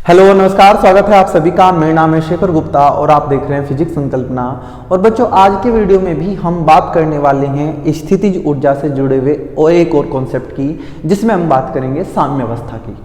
Hello नमस्कार, स्वागत है आप सभी का। मेरा नाम है शेखर गुप्ता और आप देख रहे हैं फिजिक्स संकल्पना। और बच्चों, आज के वीडियो में भी हम बात करने वाले हैं स्थितिज ऊर्जा से जुड़े हुए और एक और कॉन्सेप्ट की, जिसमें हम बात करेंगे साम्यावस्था की।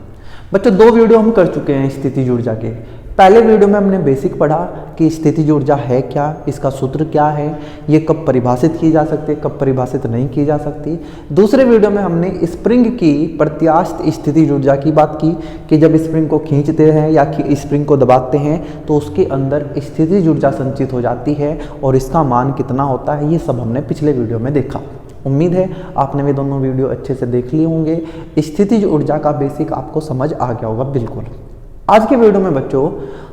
बच्चों, दो वीडियो हम कर चुके हैं स्थितिज ऊर्जा के। पहले वीडियो में हमने बेसिक पढ़ा कि स्थितिज ऊर्जा है क्या, इसका सूत्र क्या है, ये कब परिभाषित की जा सकती है, कब परिभाषित नहीं की जा सकती। दूसरे वीडियो में हमने स्प्रिंग की प्रत्यास्थ स्थितिज ऊर्जा की बात की कि जब स्प्रिंग को खींचते हैं या स्प्रिंग को दबाते हैं तो उसके अंदर स्थितिज ऊर्जा संचित हो जाती है और इसका मान कितना होता है, ये सब हमने पिछले वीडियो में देखा। उम्मीद है आपने वे दोनों वीडियो अच्छे से देख लिए होंगे। स्थितिज ऊर्जा का बेसिक आपको समझ आ गया होगा बिल्कुल। आज के वीडियो में बच्चों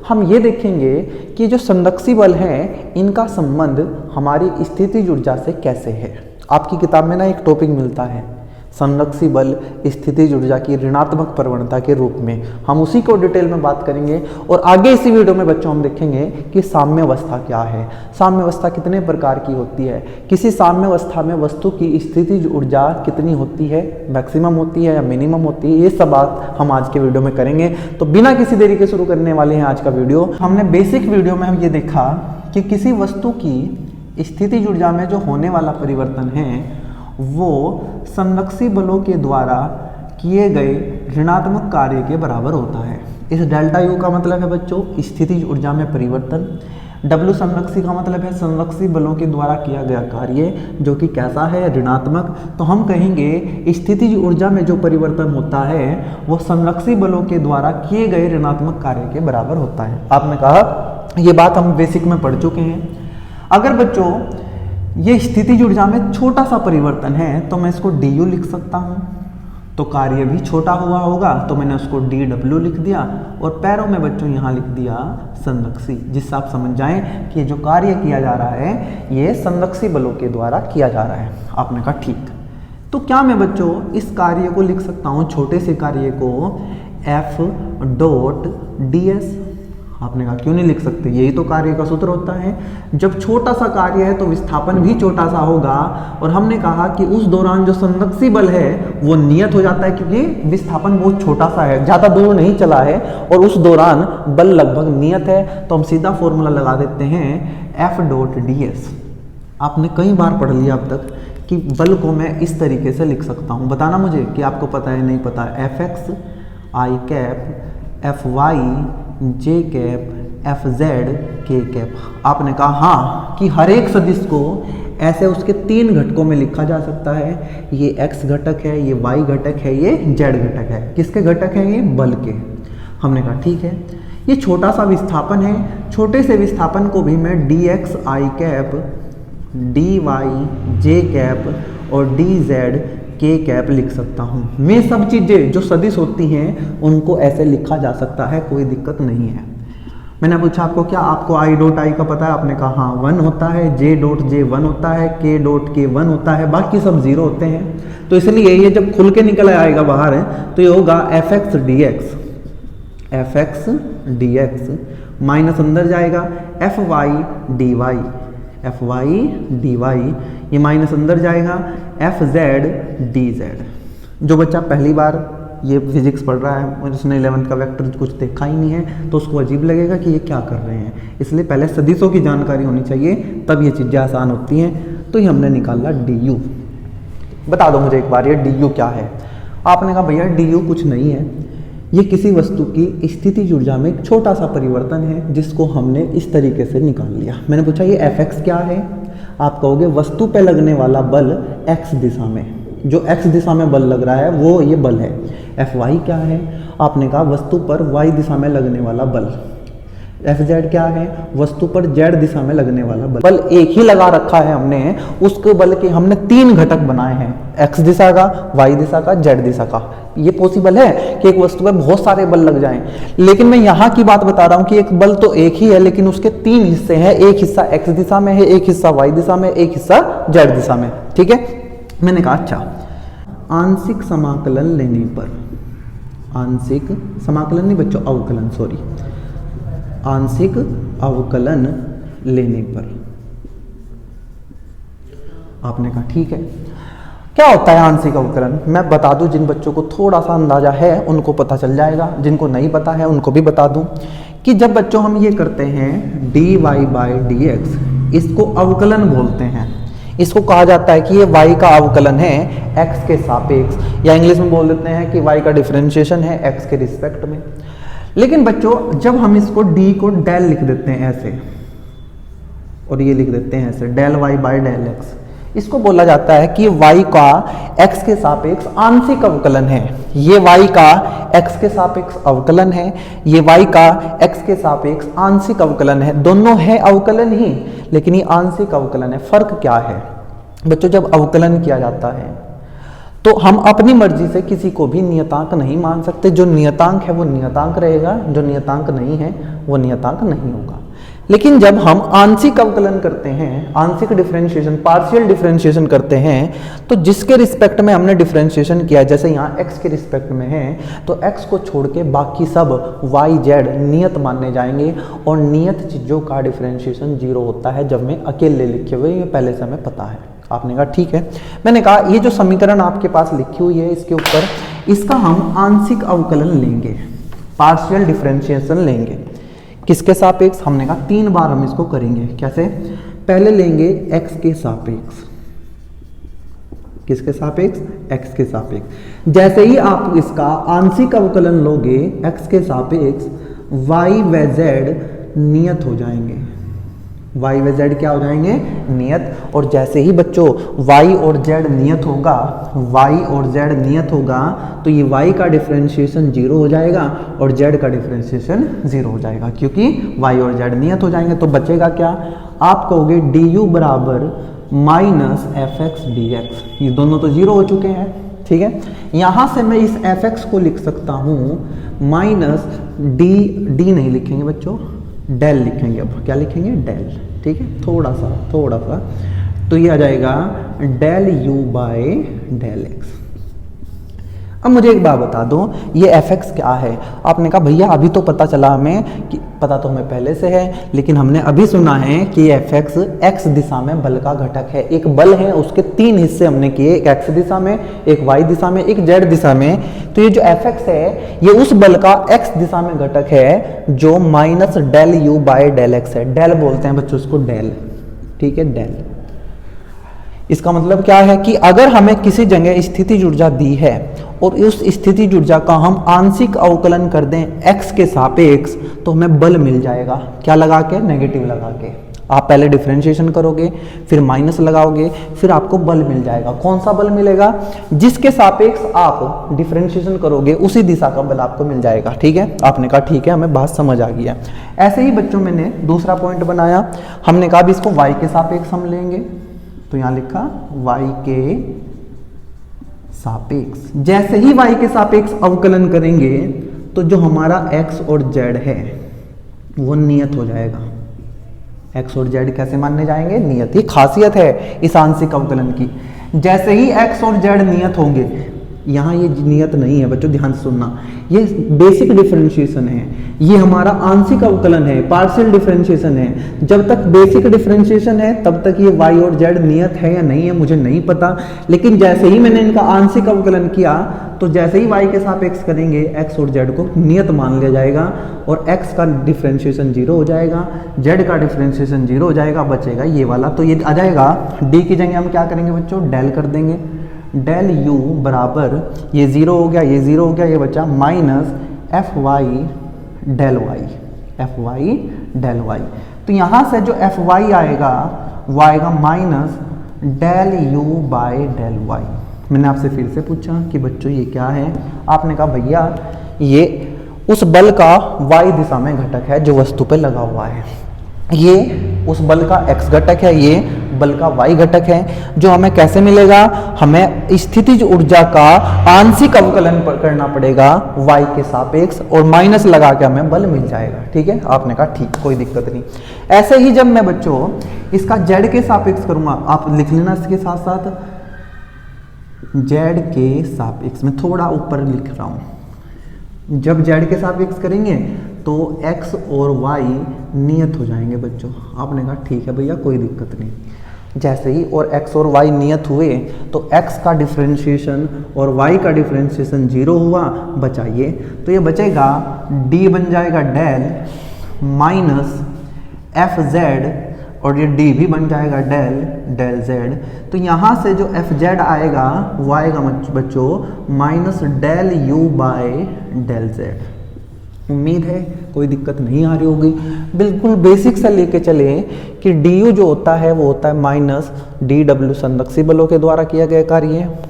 हम ये देखेंगे कि जो संरक्षी बल हैं इनका संबंध हमारी स्थितिज ऊर्जा से कैसे है। आपकी किताब में ना एक टॉपिक मिलता है संरक्षी बल स्थितिज ऊर्जा की ऋणात्मक प्रवणता के रूप में, हम उसी को डिटेल में बात करेंगे। और आगे इसी वीडियो में बच्चों हम देखेंगे कि साम्यावस्था क्या है, साम्यावस्था कितने प्रकार की होती है, किसी साम्यावस्था में वस्तु की स्थितिज ऊर्जा कितनी होती है, मैक्सिमम होती है या मिनिमम होती है, ये सब बात हम आज के वीडियो में करेंगे। तो बिना किसी देरी के शुरू करने वाले हैं आज का वीडियो। हमने बेसिक वीडियो में हम ये देखा कि किसी वस्तु की स्थितिज ऊर्जा में जो होने वाला परिवर्तन है वो संरक्षी बलों के द्वारा किए गए ऋणात्मक कार्य के बराबर होता है। इस डेल्टा यू का मतलब है बच्चों स्थितिज ऊर्जा में परिवर्तन, डब्ल्यू संरक्षी का मतलब है संरक्षी बलों के द्वारा किया गया कार्य जो कि कैसा है, ऋणात्मक। तो हम कहेंगे स्थितिज ऊर्जा में जो परिवर्तन होता है वो संरक्षी बलों के द्वारा किए गए ऋणात्मक कार्य के बराबर होता है। आपने कहा ये बात हम बेसिक में पढ़ चुके हैं। अगर बच्चों ये स्थितिज ऊर्जा में छोटा सा परिवर्तन है तो मैं इसको डी यू लिख सकता हूँ, तो कार्य भी छोटा हुआ होगा तो मैंने उसको डी डब्ल्यू लिख दिया और पैरों में बच्चों यहाँ लिख दिया संरक्षी, जिससे आप समझ जाएं कि जो कार्य किया जा रहा है ये संरक्षी बलों के द्वारा किया जा रहा है। आपने कहा ठीक, तो क्या मैं बच्चों इस कार्य को लिख सकता हूँ, छोटे से कार्य को एफ डॉट डी एस। आपने कहा क्यों नहीं लिख सकते, यही तो कार्य का सूत्र होता है। जब छोटा सा कार्य है तो विस्थापन भी छोटा सा होगा और हमने कहा कि उस दौरान जो संरक्षी बल है वो नियत हो जाता है क्योंकि विस्थापन बहुत छोटा सा है, ज़्यादा दूर नहीं चला है और उस दौरान बल लगभग नियत है। तो हम सीधा फॉर्मूला लगा देते हैं एफ डॉट डी एस। आपने कई बार पढ़ लिया अब तक कि बल को मैं इस तरीके से लिख सकता हूँ, बताना मुझे कि आपको पता है नहीं पता। F x i cap F y j cap F Z k cap. आपने कहा हाँ कि हर एक सदिश को ऐसे उसके तीन घटकों में लिखा जा सकता है, ये x घटक है, ये y घटक है, ये z घटक है। किसके घटक है, ये बल के। हमने कहा ठीक है, ये छोटा सा विस्थापन है, छोटे से विस्थापन को भी मैं D x i cap D Y j cap और डी जेड के कैप लिख सकता हूँ। मैं सब चीज़ें जो सदिश होती हैं उनको ऐसे लिखा जा सकता है, कोई दिक्कत नहीं है। मैंने पूछा आपको क्या आपको आई डॉट आई का पता है, आपने कहा हाँ 1 होता है, जे डॉट जे 1 होता है, के डॉट के 1 होता है, बाकी सब 0 होते हैं। तो इसलिए ये जब खुल के निकल आएगा बाहर है तो ये होगा F x D x minus अंदर जाएगा एफ वाई डी वाई, ये माइनस अंदर जाएगा एफ जेड डी जेड। जो बच्चा पहली बार ये फिजिक्स पढ़ रहा है, उसने 11th का वेक्टर कुछ देखा ही नहीं है तो उसको अजीब लगेगा कि ये क्या कर रहे हैं। इसलिए पहले सदिशों की जानकारी होनी चाहिए, तब ये चीज़ें आसान होती हैं। तो ये हमने निकाला डी यू। बता दो मुझे एक बार ये डी यू क्या है। आपने कहा भैया डी यू कुछ नहीं है, ये किसी वस्तु की स्थितिज ऊर्जा में एक छोटा सा परिवर्तन है जिसको हमने इस तरीके से निकाल लिया। मैंने पूछा ये एफ एक्स क्या है, आप कहोगे वस्तु पे लगने वाला बल एक्स दिशा में, जो एक्स दिशा में बल लग रहा है वो ये बल है। एफ वाई क्या है, आपने कहा वस्तु पर वाई दिशा में लगने वाला बल। एफ जेड क्या है, वस्तु पर जेड दिशा में लगने वाला बल। बल एक ही लगा रखा है हमने, उसके बल के हमने 3 घटक बनाए हैं, एक्स दिशा का, वाई दिशा का, जेड दिशा का। ये पॉसिबल है कि एक वस्तु पर बहुत सारे बल लग जाएं, लेकिन मैं यहाँ की बात बता रहा हूँ कि एक बल तो एक ही है लेकिन उसके 3 हिस्से हैं, एक हिस्सा एक्स दिशा में है, एक हिस्सा वाई दिशा में, एक हिस्सा जेड दिशा में। ठीक है, मैंने कहा अच्छा आंशिक समाकलन लेने पर, आंशिक समाकलन नहीं बच्चों अवकलन, सॉरी, आंशिक अवकलन लेने पर। आपने कहा ठीक है, क्या होता है आंशिक अवकलन? मैं बता दूं, जिन बच्चों को थोड़ा सा अंदाजा है उनको पता चल जाएगा, जिनको नहीं पता है उनको भी बता दूं कि जब बच्चों हम ये करते हैं dy/dx, इसको अवकलन बोलते हैं। इसको कहा जाता है कि ये y का अवकलन है x के सापेक्ष, या इंग्लिश में बोल देते हैं कि y का डिफरेंशिएशन है x के रिस्पेक्ट में। लेकिन बच्चों जब हम इसको d को डेल लिख देते हैं ऐसे, और ये लिख देते हैं ऐसे डेल y/डेल x, इसको बोला जाता है कि y का x के सापेक्ष आंशिक अवकलन है। ये y का x के सापेक्ष अवकलन है, ये y का x के सापेक्ष आंशिक अवकलन है। दोनों है अवकलन ही, लेकिन ये आंशिक अवकलन है। फर्क क्या है बच्चों? जब अवकलन किया जाता है तो हम अपनी मर्जी से किसी को भी नियतांक नहीं मान सकते। जो नियतांक है वो नियतांक रहेगा, जो नियतांक नहीं है वो नियतांक नहीं होगा। लेकिन जब हम आंशिक अवकलन करते हैं, आंशिक डिफरेंशिएशन, पार्शियल डिफरेंशिएशन करते हैं, तो जिसके रिस्पेक्ट में हमने डिफरेंशिएशन किया, जैसे यहाँ x के रिस्पेक्ट में है, तो x को छोड़ के बाकी सब y z नियत माने जाएंगे, और नियत चीज़ों का डिफरेंशिएशन 0 होता है जब मैं अकेले लिखे हुए, ये पहले से हमें पता है। आपने कहा ठीक है। मैंने कहा ये जो समीकरण आपके पास लिखी हुई है इसके ऊपर, इसका हम आंशिक अवकलन लेंगे, पार्शियल डिफरेंशिएशन लेंगे। किसके सापेक्ष? हमने कहा 3 बार हम इसको करेंगे। कैसे? पहले लेंगे x के सापेक्ष। किसके सापेक्ष? x के सापेक्ष। जैसे ही आप इसका आंशिक अवकलन लोगे x के सापेक्ष, y व z नियत हो जाएंगे। y व z क्या हो जाएंगे? नियत। और जैसे ही बच्चों y और z नियत होगा, y और z नियत होगा, तो ये y का डिफरेंशिएशन 0 हो जाएगा और z का डिफरेंशिएशन 0 हो जाएगा, क्योंकि y और z नियत हो जाएंगे। तो बचेगा क्या? आप कहोगे du बराबर माइनस fx dx। ये दोनों तो 0 हो चुके हैं, ठीक है। यहां से मैं इस fx को लिख सकता हूं माइनस d नहीं लिखेंगे बच्चों, डेल लिखेंगे। अब क्या लिखेंगे? डेल, ठीक है, थोड़ा सा। तो ये आ जाएगा del u by del x। अब मुझे एक बात बता दो, ये fx क्या है? आपने कहा भैया अभी तो पता चला हमें, कि पता तो हमें पहले से है, लेकिन हमने अभी सुना है कि ये fx x दिशा में बल का घटक है। एक बल है, उसके 3 हिस्से हमने किए, एक x दिशा में, एक y दिशा में, एक z दिशा में। तो ये जो fx है ये उस बल का x दिशा में घटक है जो minus del u by del x है। डेल बोलते हैं बच्चों इसको, डेल, ठीक है, डेल। इसका मतलब क्या है कि अगर हमें किसी जगह स्थितिज ऊर्जा दी है और उस स्थितिज ऊर्जा का हम आंशिक अवकलन कर दें x के सापेक्ष, तो हमें बल मिल जाएगा। क्या लगा के? नेगेटिव लगा के। आप पहले डिफरेंशिएशन करोगे, फिर माइनस लगाओगे, फिर आपको बल मिल जाएगा। कौन सा बल मिलेगा? जिसके सापेक्ष आप डिफरेंशिएशन करोगे उसी दिशा का बल आपको मिल जाएगा, ठीक है। आपने कहा ठीक है, हमें बात समझ आ गई है। ऐसे ही बच्चों मैंने दूसरा पॉइंट बनाया, हमने कहा भी इसको y के सापेक्ष हम लेंगे, तो यहां लिखा y के सापेक्ष। जैसे ही y के सापेक्ष अवकलन करेंगे तो जो हमारा x और z है वो नियत हो जाएगा। x और z कैसे मानने जाएंगे? नियत। ही खासियत है इस आंशिक अवकलन की। जैसे ही x और z नियत होंगे, यहाँ ये नियत नहीं है बच्चों, ध्यान से सुनना, ये बेसिक डिफरेंशिएशन है, ये हमारा आंशिक अवकलन है, पार्शियल डिफरेंशिएशन है। जब तक बेसिक डिफरेंशिएशन है तब तक ये y और z नियत है या नहीं है मुझे नहीं पता, लेकिन जैसे ही मैंने इनका आंशिक अवकलन किया तो जैसे ही y के सापेक्ष करेंगे x और z को नियत मान लिया जाएगा और x का डिफरेंशिएशन 0 हो जाएगा, z का डिफरेंशिएशन 0 हो जाएगा, बचेगा ये वाला। तो ये आ जाएगा d की जगह हम क्या करेंगे बच्चों? डेल कर देंगे। डेल u बराबर ये 0 हो गया, ये 0 हो गया, ये बचा minus fy del y, fy del y। तो यहाँ से जो fy आएगा वो आएगा minus del u by del y। मैंने आपसे फिर से पूछा कि बच्चों ये क्या है? आपने कहा भैया ये उस बल का y दिशा में घटक है जो वस्तु पे लगा हुआ है, ये उस बल का x घटक है, ये बल का y घटक है। जो हमें कैसे मिलेगा? हमें स्थितिज ऊर्जा का आंशिक अवकलन करना पड़ेगा y के सापेक्ष और माइनस लगा के हमें बल मिल जाएगा, ठीक है। आपने कहा ठीक, कोई दिक्कत नहीं। ऐसे ही जब मैं बच्चों इसका z के सापेक्ष करूंगा, आप लिख लेना इसके साथ साथ, z के सापेक्ष में थोड़ा ऊपर लिख रहा हूं। जब z के सापेक्ष करेंगे तो x और y नियत हो जाएंगे बच्चों। आपने कहा ठीक है भैया, कोई दिक्कत नहीं। जैसे ही और x और y नियत हुए तो x का डिफरेंशिएशन और y का डिफरेंशिएशन 0 हुआ, बचाइए तो ये बचेगा d बन जाएगा डेल माइनस एफ जेड और ये d भी बन जाएगा डेल डेल z। तो यहाँ से जो एफ जेड आएगा वो आएगा बच्चों minus del u by del z। उम्मीद है कोई दिक्कत नहीं आ रही होगी। बिल्कुल बेसिक से लेके चले कि du जो होता है वो होता है माइनस dw संदक्षी बलों के द्वारा किया गया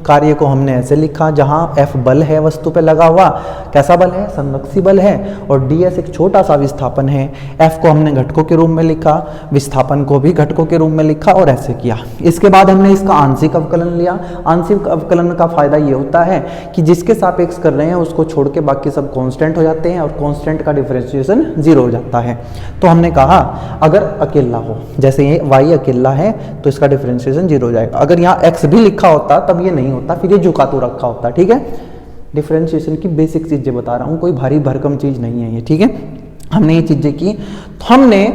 कार्य को हमने ऐसे लिखा जहां F बल है वस्तु पे लगा हुआ, कैसा बल है, संदक्षी बल है, और ds एक छोटा सा विस्थापन है। F को हमने घटकों के रूप में लिखा, विस्थापन को भी घटकों के रूप में लिखा और ऐसे किया। इसके बाद हमने इसका आंशिक अवकलन लिया। आंशिक अवकलन का फायदा ये होता है कि जिसके सापेक्ष कर रहे हैं उसको छोड़ के बाकी सब कांस्टेंट हो जाते हैं और कांस्टेंट का डिफरेंशिएशन 0 हो जाता है। तो हमने कहा अगर अकेला हो, जैसे ये y अकेला है तो इसका डिफरेंशिएशन 0 हो जाएगा। अगर यहाँ x भी लिखा होता तब ये नहीं होता, फिर ये झुका तो रखा होता। ठीक है, डिफरेंशिएशन की बेसिक चीजें बता रहा हूँ, कोई भारी भरकम चीज नहीं है ये। ठीक है, हमने ये चीजें की तो हमने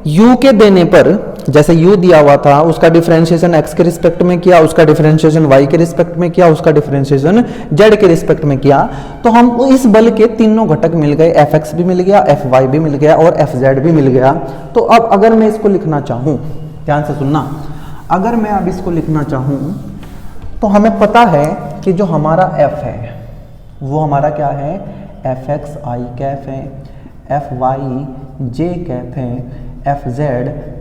u के देने पर, जैसे u दिया हुआ था उसका डिफरेंशिएशन x के रिस्पेक्ट में किया, उसका डिफरेंशिएशन y के रिस्पेक्ट में किया, उसका डिफरेंशिएशन z के रिस्पेक्ट में किया, तो हम इस बल के तीनों घटक मिल गए, fx भी मिल गया, fy भी मिल गया और fz भी मिल गया। तो अब अगर मैं इसको लिखना चाहूँ, ध्यान से सुनना, अगर मैं अब इसको लिखना चाहूँ तो हमें पता है कि जो हमारा f है वो हमारा क्या है, fx i कैप है, fy j कैप है, fz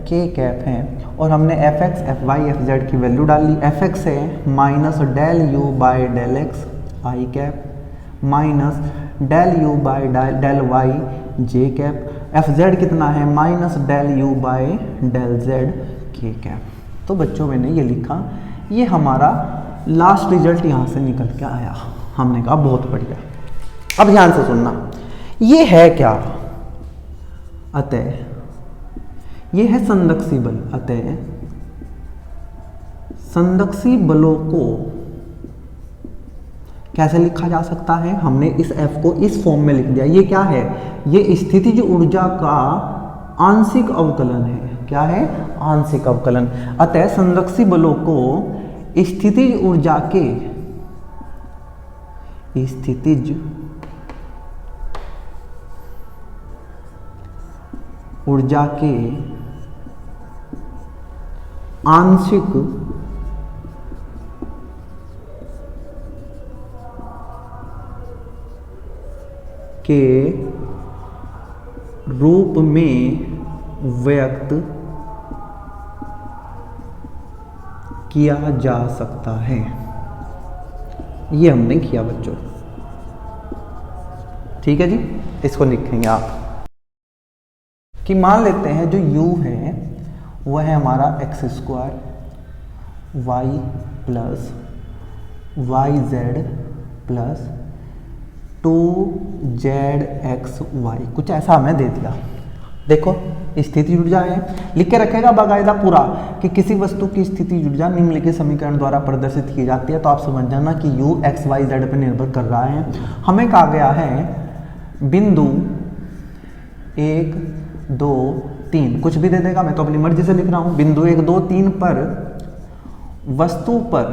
k कैप है, और हमने fx fy fz की वैल्यू डाल ली। fx है minus del u by del x i cap minus del u by del y j cap, fz कितना है minus del u by del z k cap. तो बच्चों मैंने ये लिखा, ये हमारा लास्ट रिजल्ट यहाँ से निकल के आया। हमने कहा बहुत बढ़िया। अब ध्यान से सुनना, ये है क्या, अतः ये है संदक्षी बल। अतः संदक्षी बलों को कैसे लिखा जा सकता है, हमने इस f को इस फॉर्म में लिख दिया। ये क्या है, ये स्थितिज ऊर्जा का आंशिक अवकलन है। क्या है, आंशिक अवकलन। अतः संदक्षी बलों को स्थितिज ऊर्जा के स्थितिज ऊर्जा के आंशिक के रूप में व्यक्त किया जा सकता है। ये हमने किया बच्चों, ठीक है जी। इसको लिखेंगे आप कि मान लेते हैं जो u है वह है हमारा x square y plus y z plus 2zxy, कुछ ऐसा हमें दे दिया। देखो स्थिति ऊर्जा है, लिख के रखेगा बाकायदा पूरा कि किसी वस्तु की स्थिति ऊर्जा निम्नलिखित समीकरण द्वारा प्रदर्शित की जाती है। तो आप समझ जाना कि u x y z पर निर्भर कर रहा है। हमें कहा गया है बिंदु 1 2 3, कुछ भी दे देगा, मैं तो अपनी मर्जी से लिख रहा हूं। बिंदु 1 2 3 पर वस्तु पर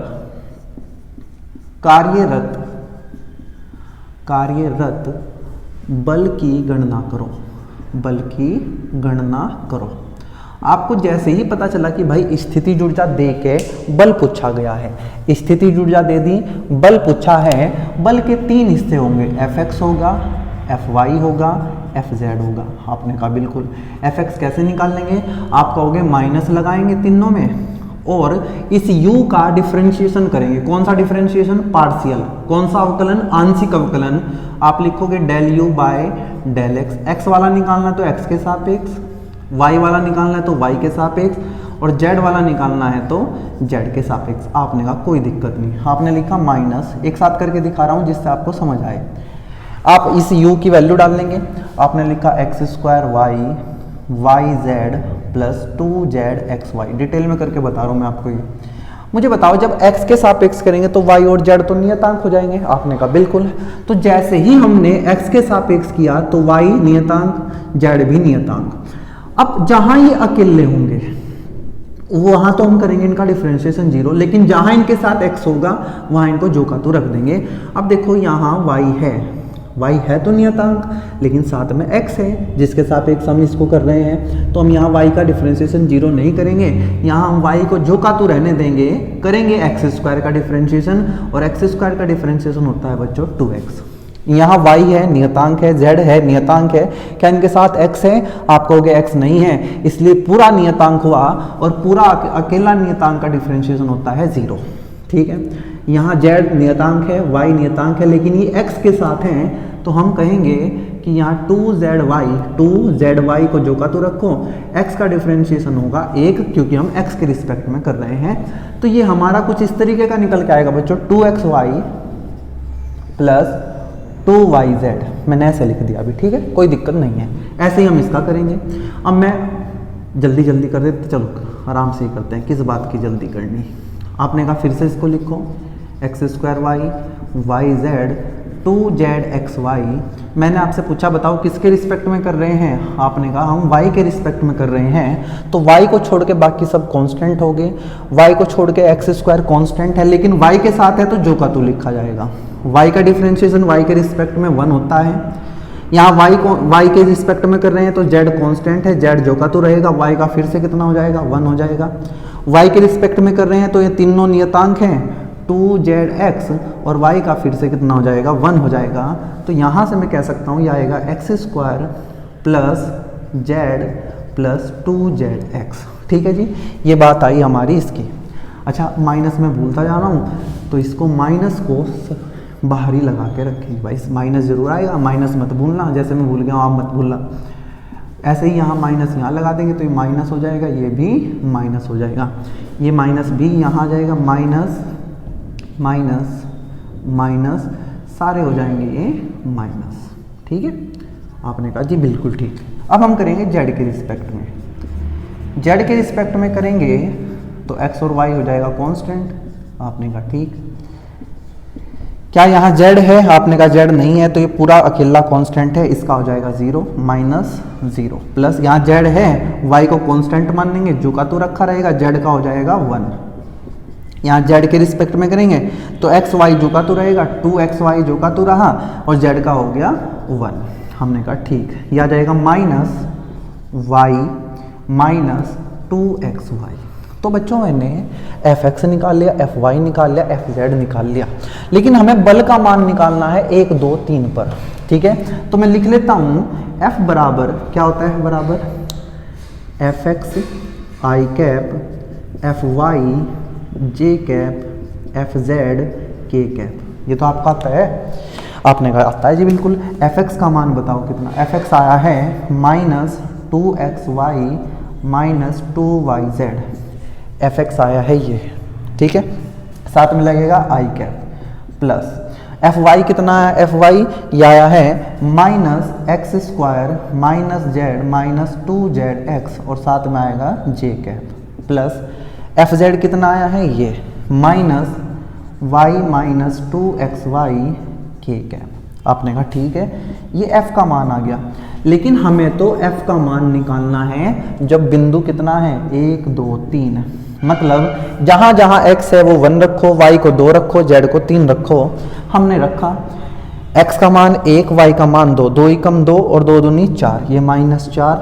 कार्यरत बल की गणना करो। बल की गणना करो। आपको जैसे ही पता चला कि भाई स्थिति ऊर्जा दे के बल पूछा गया है, स्थिति ऊर्जा दे दी, बल पूछा है, बल के 3 हिस्से होंगे, Fx होगा, Fy होगा, Fz होगा। आपने कहा बिल्कुल। Fx कैसे निकाल लेंगे, आप कहोगे माइनस लगाएंगे तीनों में और इस u का डिफरेंशिएशन करेंगे। कौन सा डिफरेंशिएशन, पार्शियल। कौन सा अवकलन, आंशिक अवकलन। आप लिखोगे del u by del x। x वाला निकालना है तो x के सापेक्ष, y वाला निकालना है तो y के सापेक्ष, और z वाला निकालना है तो z के सापेक्ष। आपने कहा कोई दिक्कत नहीं, आपने लिखा माइनस, एक साथ करके दिखा रहा हूं जिससे आपको समझ आए। आप इस u की वैल्यू डाल लेंगे। आपने लिखा x square y z plus 2zxy। Detail में करके बता रहा हूं मैं आपको ये। मुझे बताओ जब x के सापेक्ष करेंगे तो y और z तो नियतांक हो जाएंगे। आपने कहा बिल्कुल। तो जैसे ही हमने x के सापेक्ष किया तो y नियतांक, z भी नियतांक। अब जहां ये अकेले होंगे वहाँ तो हम करेंगे इनका डिफरेंशिएशन 0, लेकिन जहाँ इनके साथ x होगा वहाँ इनको जो का तो रख देंगे। अब देखो यहाँ y है तो नियतांक, लेकिन साथ में x है जिसके सापेक्ष हम इसको कर रहे हैं, तो हम यहाँ y का डिफरेंशिएशन 0 नहीं करेंगे, यहाँ हम y को जो का तो रहने देंगे, करेंगे x² का डिफरेंशिएशन, और x² का डिफरेंशिएशन होता है बच्चों 2x। यहाँ y है नियतांक है, z है नियतांक है, क्या इनके साथ x है? आप कहोगे x नहीं है, इसलिए पूरा नियतांक हुआ, और पूरा अकेला नियतांक का डिफरेंशिएशन होता है 0। ठीक है, यहाँ z नियतांक है, y नियतांक है, लेकिन ये x के साथ हैं, तो हम कहेंगे कि यहाँ 2zy को जो का तो रखो, x का डिफरेंशिएशन होगा 1, क्योंकि हम x के रिस्पेक्ट में कर रहे हैं। तो ये हमारा कुछ इस तरीके का निकल के आएगा बच्चों, 2xy प्लस 2yz। मैंने ऐसे लिख दिया अभी, ठीक है, कोई दिक्कत नहीं है, ऐसे ही हम इसका करेंगे। अब मैं जल्दी कर देते, चलो आराम से ही करते हैं, किस बात की जल्दी करनी। आपने कहा फिर से इसको लिखो, x² yz 2zxy। मैंने आपसे पूछा बताओ किसके रिस्पेक्ट में कर रहे हैं, आपने कहा हम y के रिस्पेक्ट में कर रहे हैं, तो y को छोड़ के बाकी सब कांस्टेंट हो गए, y को छोड़ के x² कांस्टेंट है, लेकिन y के साथ है तो जो का तो लिखा जाएगा। y का डिफरेंशिएशन y के रिस्पेक्ट में 1 होता है, यहाँ y के रिस्पेक्ट में कर रहे हैं तो z कांस्टेंट है, z जो का तो रहेगा, y का फिर से कितना हो जाएगा 1 हो जाएगा। y के रिस्पेक्ट में कर रहे हैं तो ये तीनों नियतांक हैं 2zx, और y का फिर से कितना हो जाएगा 1 हो जाएगा। तो यहाँ से मैं कह सकता हूँ ये आएगा x² plus z plus 2zx। ठीक है जी, ये बात आई हमारी इसकी। अच्छा, माइनस में भूलता जा रहा हूँ, तो इसको माइनस को बाहर ही लगा के रखेंगे भाई, माइनस जरूर आएगा, माइनस मत भूलना, जैसे मैं भूल गया हूँ आप मत भूलना। ऐसे ही यहाँ माइनस यहाँ लगा देंगे तो ये माइनस हो जाएगा, ये भी माइनस हो जाएगा, ये माइनस भी यहाँ आ जाएगा, माइनस माइनस माइनस सारे हो जाएंगे ये माइनस। ठीक है, आपने कहा जी बिल्कुल ठीक। अब हम करेंगे z के रिस्पेक्ट में, z के रिस्पेक्ट में करेंगे तो x और y हो जाएगा कांस्टेंट। आपने कहा ठीक। क्या यहाँ z है? आपने कहा z नहीं है, तो ये पूरा अकेला कांस्टेंट है, इसका हो जाएगा 0 माइनस 0 प्लस यहाँ z है, y को कांस्टेंट मान लेंगे, जो का तो रखा रहेगा, z का हो जाएगा 1। यहाँ z के रिस्पेक्ट में करेंगे तो x y जो का तो रहेगा, 2xy जो का तो रहा, और z का हो गया 1। हमने कहा ठीक, यह आ जाएगा माइनस y माइनस 2xy। तो बच्चों मैंने fx निकाल लिया, fy निकाल लिया, fz निकाल लिया, लेकिन हमें बल का मान निकालना है 1 2 3 पर। ठीक है, तो मैं लिख लेता हूँ f बराबर क्या होता है, बराबर fx i cap fy j cap fz k cap. ये तो आपका आता है, आपने कहा आता है जी बिल्कुल। fx का मान बताओ कितना, fx आया है minus 2xy minus 2yz, fx आया है ये। ठीक है, साथ में लगेगा i कैप प्लस fy कितना है, fy ये आया है minus x² minus z minus 2zx, और साथ में आएगा j कैप प्लस fz कितना आया है, ये minus y minus 2xy k cap. आपने कहा ठीक है, ये f का मान आ गया, लेकिन हमें तो f का मान निकालना है जब बिंदु कितना है 1 2 3, मतलब जहाँ जहाँ x है वो 1 रखो, y को 2 रखो, z को 3 रखो। हमने रखा x का मान 1, y का मान 2, 2 एकम 2 और 2 दूनी 4, ये माइनस 4।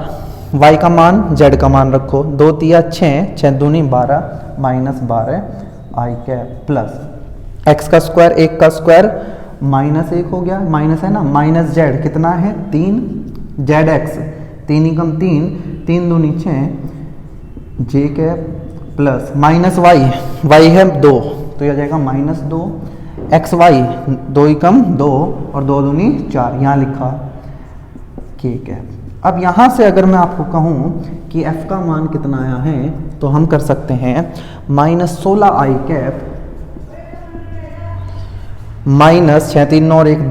y का मान z का मान रखो, 2 तिया 6, 6 दूनी 12 minus 12 i cap plus x का स्क्वायर 1 का स्क्वायर माइनस 1 हो गया, माइनस है ना, माइनस z कितना है 3 zx, 3 एकम 3, 3 दूनी 6 j cap plus minus y है 2, तो यह आ जाएगा माइनस 2 xy, 2 एकम 2 और 2 दूनी 4, यहाँ लिखा k कैप। अब यहाँ से अगर मैं आपको कहूँ कि f का मान कितना आया है, तो हम कर सकते हैं माइनस 16 i कैप माइनस 6 3 और 1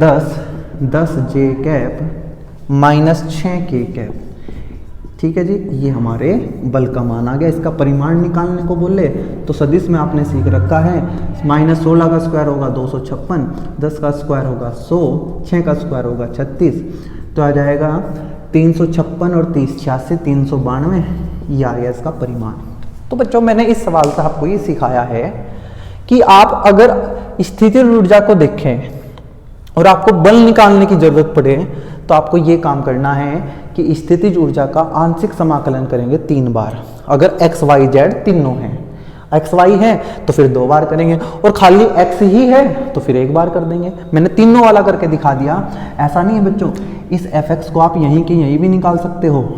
10 j cap minus 6 k cap. ठीक है जी, ये हमारे बल का मान आ गया। इसका परिमाण निकालने को बोले तो सदिश में आपने सीख रखा है, माइनस 16 का स्क्वायर होगा 256, 10 का स्क्वायर होगा 100, 6 का स्क्वायर होगा 36, तो आ जाएगा 356 और 30 86 392, ये आ गया इसका परिमाण। तो बच्चों मैंने इस सवाल से आपको ये सिखाया है कि आप अगर स्थितिज ऊर्जा को देखें और आपको बल निकालने की जरूरत पड़े तो आपको ये काम करना है कि स्थितिज ऊर्जा का आंशिक समाकलन करेंगे 3 बार। अगर x y z तीनों हैं, एक्स वाई है तो फिर 2 बार करेंगे, और खाली x ही है तो फिर 1 बार कर देंगे। मैंने तीनों वाला करके दिखा दिया। ऐसा नहीं है बच्चों, इस fx को आप यहीं के यहीं भी निकाल सकते हो,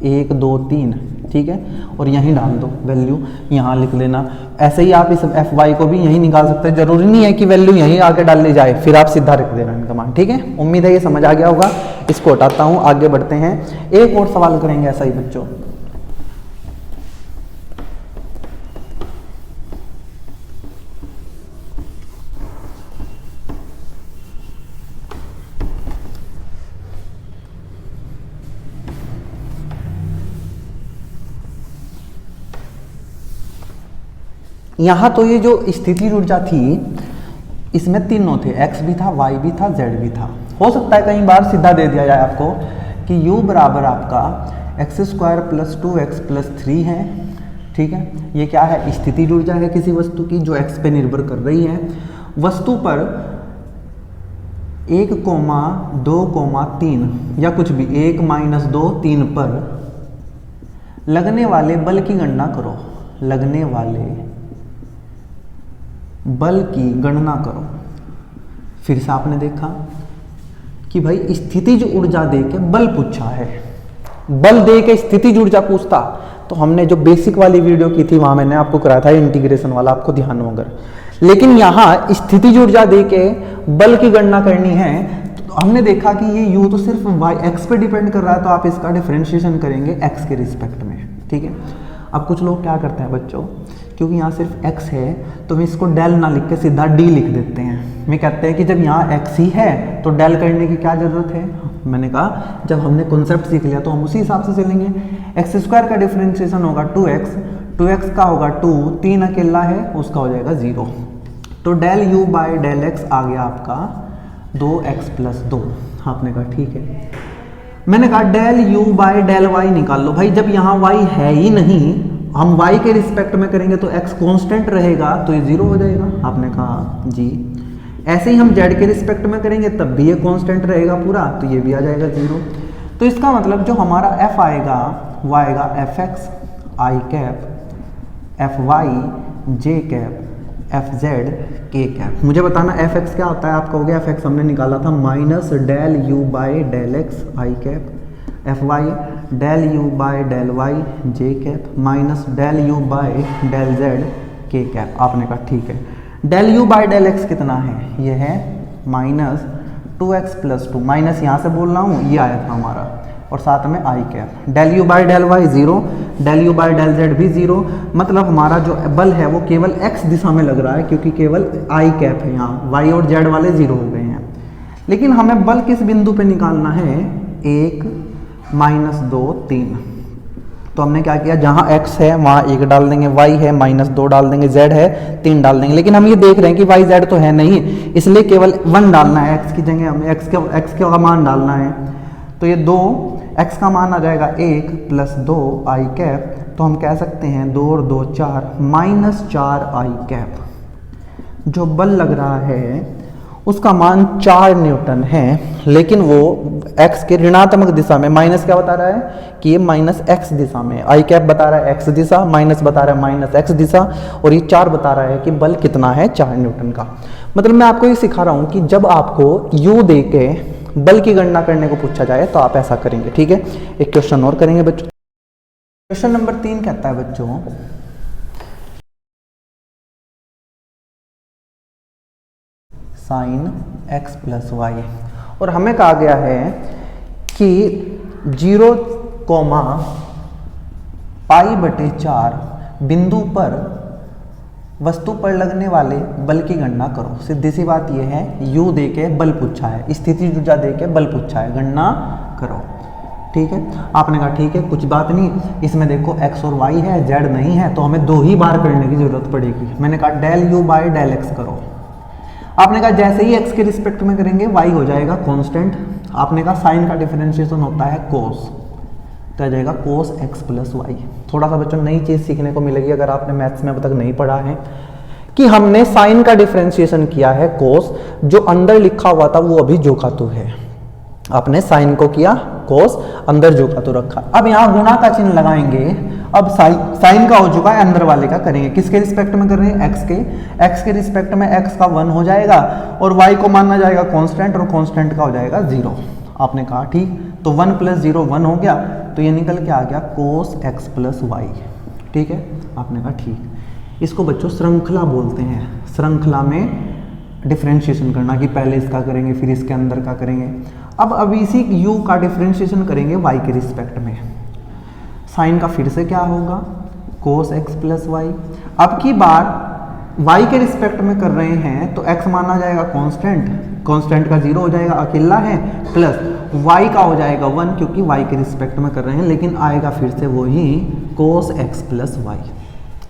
1 2 3, ठीक है, और यहीं डाल दो वैल्यू, यहाँ लिख लेना। ऐसे ही आप इस fy को भी यहीं निकाल सकते हैं, जरूरी नहीं है कि वैल्यू यहीं आके डाल ली जाए, फिर आप सीधा रख देना इनका मान, ठीक है। उम्मीद है ये समझ आ गया होगा। इसको हटाता हूँ, आगे बढ़ते हैं। एक और सवाल करेंगे ऐसा ही बच्चों। यहाँ तो ये जो स्थितिज ऊर्जा थी इसमें तीनों थे, x भी था, y भी था, z भी था। हो सकता है कई बार सीधा दे दिया जाए आपको कि u बराबर आपका x² + 2x + 3 है, ठीक है। ये क्या है? स्थितिज ऊर्जा है किसी वस्तु की जो x पे निर्भर कर रही है। वस्तु पर 1, 2, 3 या कुछ भी 1 - 2 3 पर लगने वाले बल की गणना करो। लगने वाले बल की गणना करो। फिर से आपने देखा कि भाई स्थितिज ऊर्जा दे के बल पूछा है। बल दे के स्थितिज ऊर्जा पूछता तो हमने जो बेसिक वाली वीडियो की थी वहां मैंने आपको कराया था इंटीग्रेशन वाला, आपको ध्यान हो अगर। लेकिन यहाँ स्थितिज ऊर्जा दे के बल की गणना करनी है तो हमने देखा कि ये u तो सिर्फ x पे डिपेंड कर रहा है, तो आप इसका डिफरेंशिएशन करेंगे x के रिस्पेक्ट में, ठीक है। अब कुछ लोग क्या करते हैं बच्चों, क्योंकि यहाँ सिर्फ x है तो हम इसको डेल ना लिख के सीधा d लिख देते हैं। मैं कहते हैं कि जब यहाँ x ही है तो डेल करने की क्या जरूरत है। मैंने कहा जब हमने कॉन्सेप्ट सीख लिया तो हम उसी हिसाब से चलेंगे। x² का डिफरेंशिएशन होगा 2x, 2x का होगा 2, 3 अकेला है उसका हो जाएगा 0। तो del u by del x आ गया आपका 2x + 2। आपने कहा ठीक है। मैंने कहा del u by del y निकाल लो। भाई जब यहाँ y है ही नहीं, हम y के रिस्पेक्ट में करेंगे तो x कांस्टेंट रहेगा तो ये 0 हो जाएगा। आपने कहा जी। ऐसे ही हम z के रिस्पेक्ट में करेंगे तब भी ये कांस्टेंट रहेगा पूरा, तो ये भी आ जाएगा 0। तो इसका मतलब जो हमारा f आएगा वो आएगा fx i cap, fy j cap, fz k cap. मुझे बताना fx क्या होता है। आप कहोगे fx हमने निकाला था minus del u by del x i cap, fy del u by del y j cap minus del u by del z k cap. आपने कहा ठीक है। Del u by del x कितना है? ये है माइनस 2x + 2, माइनस यहाँ से बोल रहा हूँ, ये आया था हमारा, और साथ में i cap. Del u by del y 0, del u by del z भी 0। मतलब हमारा जो बल है वो केवल x दिशा में लग रहा है क्योंकि केवल i कैप है, यहाँ y और z वाले 0 हो गए हैं। लेकिन हमें बल किस बिंदु पे निकालना है? 1 - 2 3। तो हमने क्या किया, जहाँ x है वहाँ 1 डाल देंगे, y है -2 डाल देंगे, z है 3 डाल देंगे। लेकिन हम ये देख रहे हैं कि y z तो है नहीं, इसलिए केवल 1 डालना है। x की जगह हमें x का मान डालना है। तो ये 2 x का मान आ जाएगा 1 + 2 i कैप। तो हम कह सकते हैं 2 और 2 4 -4 i कैप। जो बल लग रहा है उसका मान 4 न्यूटन है, लेकिन वो x के ऋणात्मक दिशा में, माइनस क्या बता रहा है कि ये -x दिशा में, i कैप बता रहा है x दिशा, माइनस बता रहा है -x दिशा, और ये 4 बता रहा है कि बल कितना है 4 न्यूटन का। मतलब मैं आपको ये सिखा रहा हूँ कि जब आपको u दे के बल की गणना करने को पूछा जाए तो आप ऐसा करेंगे, ठीक है। एक क्वेश्चन और करेंगे बच्चों। क्वेश्चन नंबर 3 कहता है बच्चों, साइन x + y, और हमें कहा गया है कि 0, π/4 बिंदु पर वस्तु पर लगने वाले बल की गणना करो। सीधी सी बात यह है, u दे के बल पूछा है, स्थितिज ऊर्जा दे के बल पूछा है, गणना करो, ठीक है। आपने कहा ठीक है, कुछ बात नहीं, इसमें देखो x और y है, z नहीं है, तो हमें 2 ही बार करने की जरूरत पड़ेगी। मैंने कहा del u by del x करो। आपने कहा जैसे ही x के रिस्पेक्ट में करेंगे y हो जाएगा कांस्टेंट। आपने कहा साइन का डिफरेंशिएशन होता है कोस, तो आ जाएगा कोस एक्स प्लस वाई। थोड़ा सा बच्चों नई चीज़ सीखने को मिलेगी अगर आपने मैथ्स में अब तक नहीं पढ़ा है, कि हमने साइन का डिफरेंशिएशन किया है कोस, जो अंदर लिखा हुआ था वो अभी जो का तो है, आपने साइन को किया कोस, अंदर जो का तो रखा। अब यहाँ गुणा का चिन्ह लगाएंगे। अब साइन का हो चुका है, अंदर वाले का करेंगे। किसके रिस्पेक्ट में कर रहे हैं? एक्स के रिस्पेक्ट में एक्स का 1 हो जाएगा और वाई को मानना जाएगा कांस्टेंट, और कांस्टेंट का हो जाएगा 0। आपने कहा ठीक, तो 1 + 0 1 हो गया, तो ये निकल के आ गया कोस एक्स प्लस वाई। ठीक है, आपने कहा ठीक। इसको बच्चों श्रृंखला बोलते हैं। श्रृंखला में डिफरेंशिएशन करना, कि पहले इसका करेंगे फिर इसके अंदर का करेंगे। अब इसी u का डिफरेंशिएशन करेंगे y के रिस्पेक्ट में। साइन का फिर से क्या होगा? Cos x plus y. अब की बार y के रिस्पेक्ट में कर रहे हैं तो x माना जाएगा कांस्टेंट, कांस्टेंट का 0 हो जाएगा, अकेला है, प्लस y का हो जाएगा 1 क्योंकि y के रिस्पेक्ट में कर रहे हैं, लेकिन आएगा फिर से वही कोस एक्स प्लस वाई।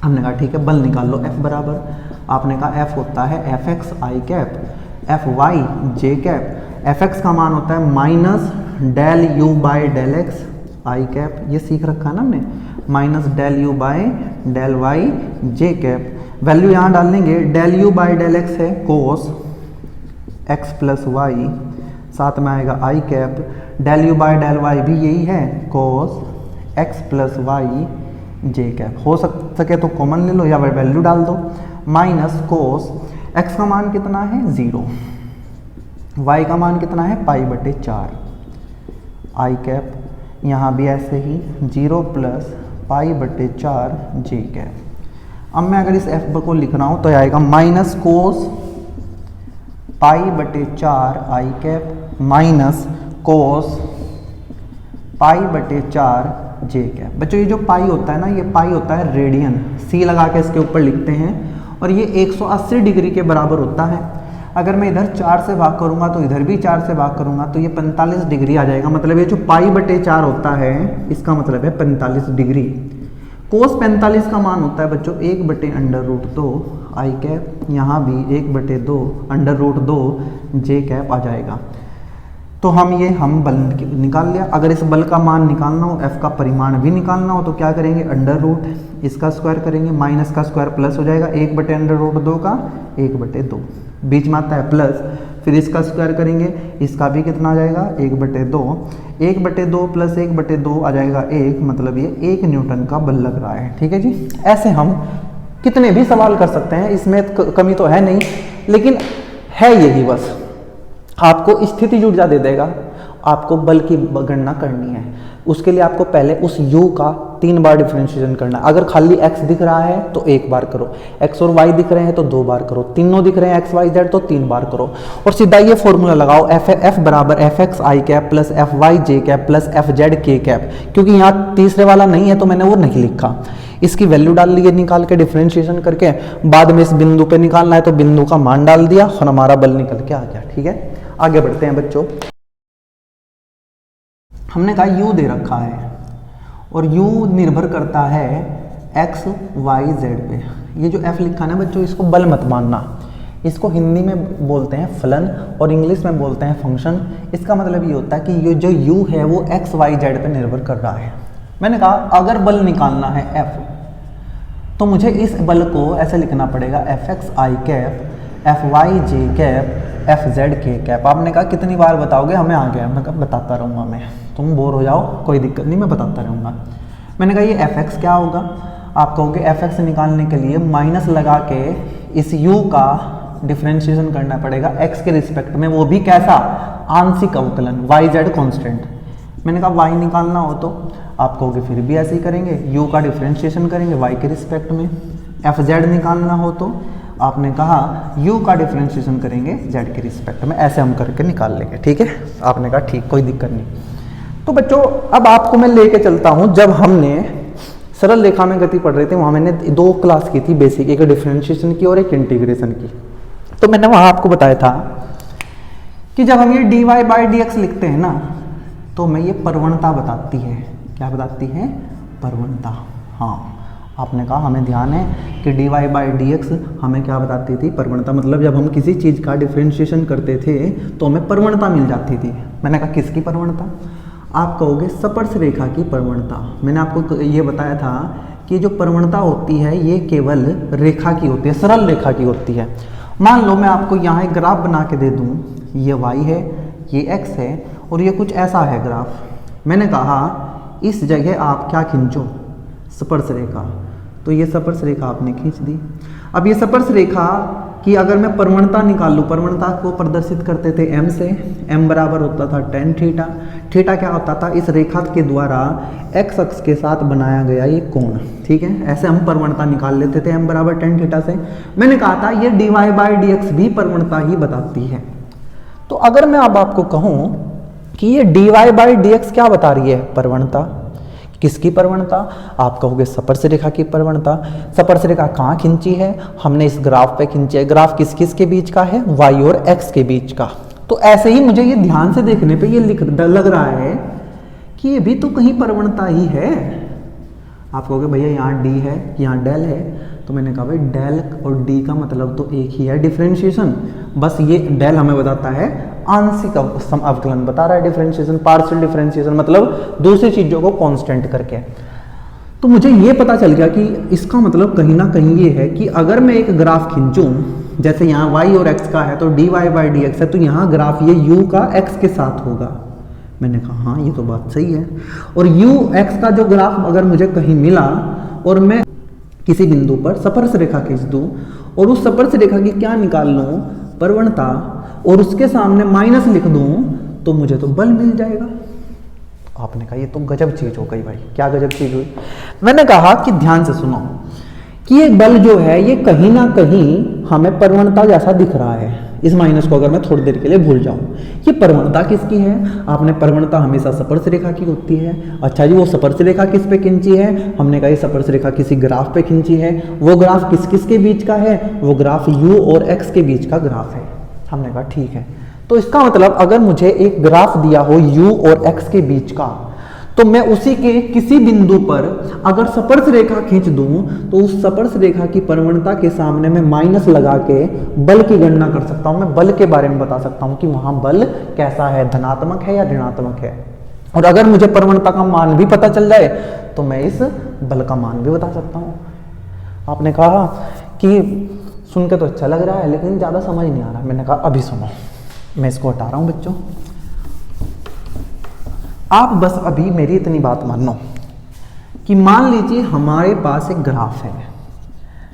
हमने कहा ठीक है, बल निकाल लो। F बराबर, आपने कहा F होता है F x i cap, F y j cap. F x का मान होता है minus del u by del x i cap, ये सीख रखा है ना हमने, minus del u by del y j cap. Value यहाँ डाल लेंगे, del u by del x है कोस एक्स प्लस वाई, साथ में आएगा i cap, del u by del y भी यही है cos x plus Y j cap. हो सके तो कॉमन ले लो या वैल्यू डाल दो, माइनस कोस एक्स का मान कितना है 0, y का मान कितना है π/4 आई कैप, यहाँ भी ऐसे ही 0 + π/4 जे कैप। अब मैं अगर इस f को लिख रहा हूँ तो आएगा माइनस कोस π/4 आई कैप माइनस कोस π/4 जे कैप। बच्चों ये जो पाई होता है ना, ये पाई होता है रेडियन, सी लगा के इसके ऊपर लिखते हैं, और ये 180 डिग्री के बराबर होता है। अगर मैं इधर 4 से भाग करूंगा तो इधर भी 4 से भाग करूंगा तो ये 45 डिग्री आ जाएगा। मतलब ये जो π/4 होता है इसका मतलब है 45 डिग्री। कोस 45 का मान होता है बच्चों 1/√2 आई कैप, यहाँ भी 1/2 √2 जे कैप आ जाएगा। तो हम बल निकाल लिया। अगर इस बल का मान निकालना हो, f का परिमाण भी निकालना हो, तो क्या करेंगे? √ इसका स्क्वायर करेंगे, माइनस का स्क्वायर प्लस हो जाएगा, 1/√2 का 1/2, बीच में आता है प्लस, फिर इसका स्क्वायर करेंगे, इसका भी कितना आ जाएगा 1/2, 1/2 + 1/2 आ जाएगा 1, मतलब ये 1 न्यूटन का बल लग रहा है। ठीक है जी, ऐसे हम कितने भी सवाल कर सकते हैं, इसमें कमी तो है नहीं, लेकिन है यही बस आपको स्थितिज ऊर्जा दे देगा, आपको बल की गणना करनी है। उसके लिए आपको पहले उस u का 3 बार डिफरेंशिएशन करना है। अगर खाली x दिख रहा है तो 1 बार करो, x और y दिख रहे हैं तो 2 बार करो, तीनों दिख रहे हैं x y z तो 3 बार करो, और सीधा ये फॉर्मूला लगाओ, f बराबर F x i cap plus F y j cap plus F Z k cap. क्योंकि यहाँ तीसरे वाला नहीं है तो मैंने वो नहीं लिखा, इसकी वैल्यू डाल ली निकाल के डिफरेंशिएशन करके, बाद में इस बिंदु पे निकालना है तो बिंदु का मान डाल दिया और हमारा बल निकल के आ गया। ठीक है, आगे बढ़ते हैं बच्चों। हमने कहा u दे रखा है और u निर्भर करता है x y z पे। ये जो f लिखा है ना बच्चों, इसको बल मत मानना, इसको हिंदी में बोलते हैं फलन और इंग्लिश में बोलते हैं फंक्शन। इसका मतलब ये होता है कि ये जो u है वो x y z पे निर्भर कर रहा है। मैंने कहा अगर बल निकालना है f, तो मुझे इस बल को ऐसे लिखना पड़ेगा F x i cap F y j cap F Z k cap. आपने कहा कितनी बार बताओगे, हमें आ गया। मैं कहा बताता रहूँगा मैं, तुम बोर हो जाओ कोई दिक्कत नहीं, मैं बताता रहूँगा। मैंने कहा ये एफ एक्स क्या होगा, आप कहोगे एफ एक्स निकालने के लिए माइनस लगा के इस u का डिफरेंशिएशन करना पड़ेगा x के रिस्पेक्ट में, वो भी कैसा, आंशिक अवकलन, y z कांस्टेंट। मैंने कहा y निकालना हो तो आप कहोगे फिर भी ऐसे ही करेंगे, u का डिफरेंशिएशन करेंगे y के रिस्पेक्ट में। एफ जेड निकालना हो तो आपने कहा u का डिफरेंशिएशन करेंगे z के रिस्पेक्ट में। ऐसे हम करके निकाल लेंगे। ठीक है, आपने कहा ठीक, कोई दिक्कत नहीं। तो बच्चों अब आपको मैं लेके चलता हूं, जब हमने सरल रेखा में गति पढ़ रहे थे वहां मैंने 2 क्लास की थी बेसिक, एक डिफरेंशिएशन की और एक इंटीग्रेशन की। तो मैंने वहां आपको बताया था कि जब हम ये dy/dx लिखते हैं ना, तो हमें ये प्रवणता बताती है। क्या बताती है? प्रवणता। हाँ, आपने कहा हमें ध्यान है कि dy/dx हमें क्या बताती थी? प्रवणता। मतलब जब हम किसी चीज़ का डिफरेंशिएशन करते थे तो हमें प्रवणता मिल जाती थी। मैंने कहा किसकी प्रवणता? आप कहोगे स्पर्श रेखा की प्रवणता। मैंने आपको ये बताया था कि जो प्रवणता होती है ये केवल रेखा की होती है, सरल रेखा की होती है। मान लो मैं आपको यहाँ एक ग्राफ बना के दे दूँ, ये y है, ये x है और ये कुछ ऐसा है ग्राफ। मैंने कहा इस जगह आप क्या खींचो, स्पर्श रेखा। तो ये स्पर्श रेखा आपने खींच दी। अब ये स्पर्श रेखा कि अगर मैं प्रवणता निकाल लूँ, प्रवणता को प्रदर्शित करते थे m से, m बराबर होता था tan थीटा। थीटा क्या होता था, इस रेखा के द्वारा x अक्ष के साथ बनाया गया ये कोण, ठीक है। ऐसे हम प्रवणता निकाल लेते थे m बराबर tan थीटा से। मैंने कहा था ये dy बाई dx भी प्रवणता ही बताती है। तो अगर मैं अब आपको कहूँ कि ये dy बाई dx क्या बता रही है, प्रवणता। किसकी प्रवणता, आप कहोगे स्पर्श रेखा की प्रवणता। स्पर्श रेखा कहाँ खींची है, हमने इस ग्राफ पे खींची है। ग्राफ किस किस के बीच का है, y और x के बीच का। तो ऐसे ही मुझे ये ध्यान से देखने पे ये लग रहा है कि ये भी तो कहीं प्रवणता ही है। आप कहोगे भैया यहाँ d है, यहाँ डेल है। तो मैंने कहा भाई डेल और d का मतलब तो एक ही है, डिफरेंशिएशन। बस ये डेल हमें बताता है आंशिक अवकलन, बता रहा है डिफरेंशिएशन, पार्शियल डिफरेंशिएशन मतलब दूसरी चीजों को कांस्टेंट करके। तो मुझे ये पता चल गया कि इसका मतलब कहीं ना कहीं ये है कि अगर मैं एक ग्राफ खींचूं, जैसे यहाँ y और x का है तो dy बाई dx है, तो यहाँ ग्राफ ये u का x के साथ होगा। मैंने कहा हाँ ये तो बात सही है। और u x का जो ग्राफ अगर मुझे कहीं मिला और मैं किसी बिंदु पर स्पर्श रेखा खींच दूं और उस स्पर्श रेखा की क्या निकाल लूं, प्रवणता, और उसके सामने माइनस लिख दूं, तो मुझे तो बल मिल जाएगा। आपने कहा ये तो गजब चीज हो गई भाई। क्या गजब चीज हुई? मैंने कहा कि ध्यान से सुनो कि ये बल जो है ये कहीं ना कहीं हमें प्रवणता जैसा दिख रहा है। इस माइनस को अगर मैं थोड़ी देर के लिए भूल जाऊं, ये प्रवणता किसकी है? आपने प्रवणता हमेशा स्पर्श रेखा की होती है। अच्छा जी, वो स्पर्श रेखा किस पे खींची है? हमने कहा ये स्पर्श रेखा किसी ग्राफ पे खींची है। वो ग्राफ किस किस के बीच का है? वो ग्राफ u और x के बीच का ग्राफ है। हमने कहा ठीक है। तो इसका मतलब अगर मुझे एक ग्राफ दिया हो u और x के बीच का, तो मैं उसी के किसी बिंदु पर अगर स्पर्श रेखा खींच दूं तो उस स्पर्श रेखा की प्रवणता के सामने मैं माइनस लगा के बल की गणना कर सकता हूं। मैं बल के बारे में बता सकता हूं कि वहां बल कैसा है, धनात्मक है या ऋणात्मक है। और अगर मुझे प्रवणता का मान भी पता चल जाए तो मैं इस बल का मान भी बता सकता हूं। आपने कहा कि सुन के तो अच्छा लग रहा है लेकिन ज्यादा समझ नहीं आ रहा। मैंने कहा अभी सुनो, मैं इसको हटा रहा हूं बच्चों, आप बस अभी मेरी इतनी बात मानो कि मान लीजिए हमारे पास एक ग्राफ है,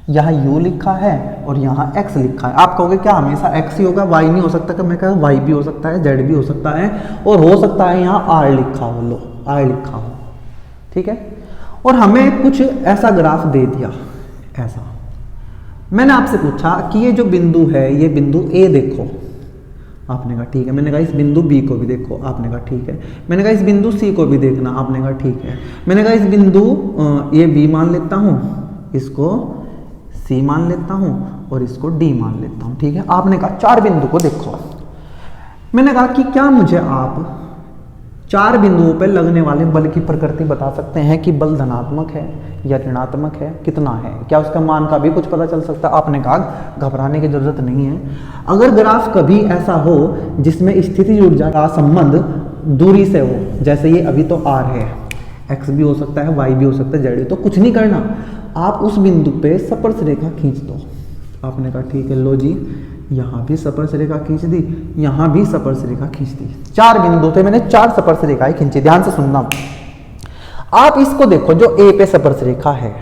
यहाँ u लिखा है और यहाँ x लिखा है। आप कहोगे क्या हमेशा x ही होगा, y नहीं हो सकता? कि मैं कहा y भी हो सकता है, z भी हो सकता है, और हो सकता है यहाँ r लिखा हो, लो r लिखा हो, ठीक है। और हमें कुछ ऐसा ग्राफ दे दिया, ऐसा। मैंने आपसे पूछा कि ये जो बिंदु है, ये बिंदु a देखो। आपने कहा ठीक है। मैंने कहा इस बिंदु B को भी देखो। आपने कहा ठीक है। मैंने कहा इस बिंदु C को भी देखना। आपने कहा ठीक है। मैंने कहा इस बिंदु ये B मान लेता हूँ, इसको C मान लेता हूँ और इसको D मान लेता हूँ, ठीक है। आपने कहा 4 बिंदु को देखो। मैंने कहा कि क्या मुझे आप 4 बिंदुओं पर लगने वाले बल की प्रकृति बता सकते हैं कि बल धनात्मक है या ऋणात्मक है, कितना है, क्या उसका मान का भी कुछ पता चल सकता है? आपने कहा घबराने की जरूरत नहीं है। अगर ग्राफ कभी ऐसा हो जिसमें स्थितिज ऊर्जा का संबंध दूरी से हो, जैसे ये अभी तो r है, x भी हो सकता है, y भी हो सकता है, z भी, तो कुछ नहीं करना, आप उस बिंदु पे स्पर्श रेखा खींच दो। आपने कहा ठीक है, लो जी, यहाँ भी स्पर्श रेखा खींच दी, यहाँ भी स्पर्श रेखा खींच दी। 4 बिंदु थे, मैंने 4 स्पर्श रेखाएं खींची। ध्यान से सुनना, आप इसको देखो जो A पे स्पर्श रेखा है,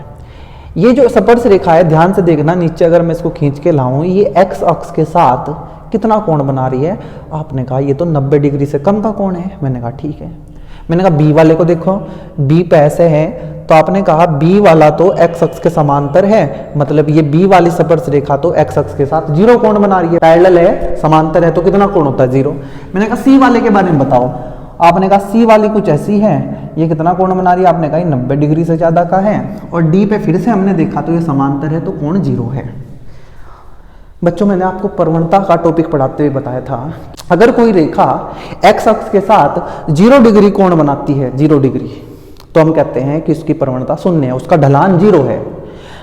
ये जो स्पर्श रेखा है, ध्यान से देखना नीचे अगर मैं इसको खींच के लाऊं, ये x अक्ष के साथ कितना कोण बना रही है? आपने कहा ये तो 90 डिग्री से कम का कोण है। मैंने कहा ठीक है। मैंने कहा B वाले को देखो, B पे ऐसे है, तो आपने कहा B वाला तो x अक्ष के समांतर है, मतलब ये B वाली स्पर्श रेखा तो x अक्ष के साथ 0 कोण बना रही है, पैरेलल है, समांतर है, तो कितना कोण होता है? 0। मैंने कहा C वाले के बारे में बताओ। आपने कहा C वाली कुछ ऐसी है, ये कितना कोण बना रही है? आपने कहा 90 डिग्री से ज्यादा का है। और D पे फिर से हमने देखा तो ये समांतर है, तो कोण 0 है। बच्चों, मैंने आपको प्रवणता का टॉपिक पढ़ाते हुए बताया था, अगर कोई रेखा x अक्ष के साथ 0 डिग्री कोण बनाती है, 0 डिग्री, तो हम कहते हैं कि उसकी प्रवणता 0 है, उसका ढलान 0 है।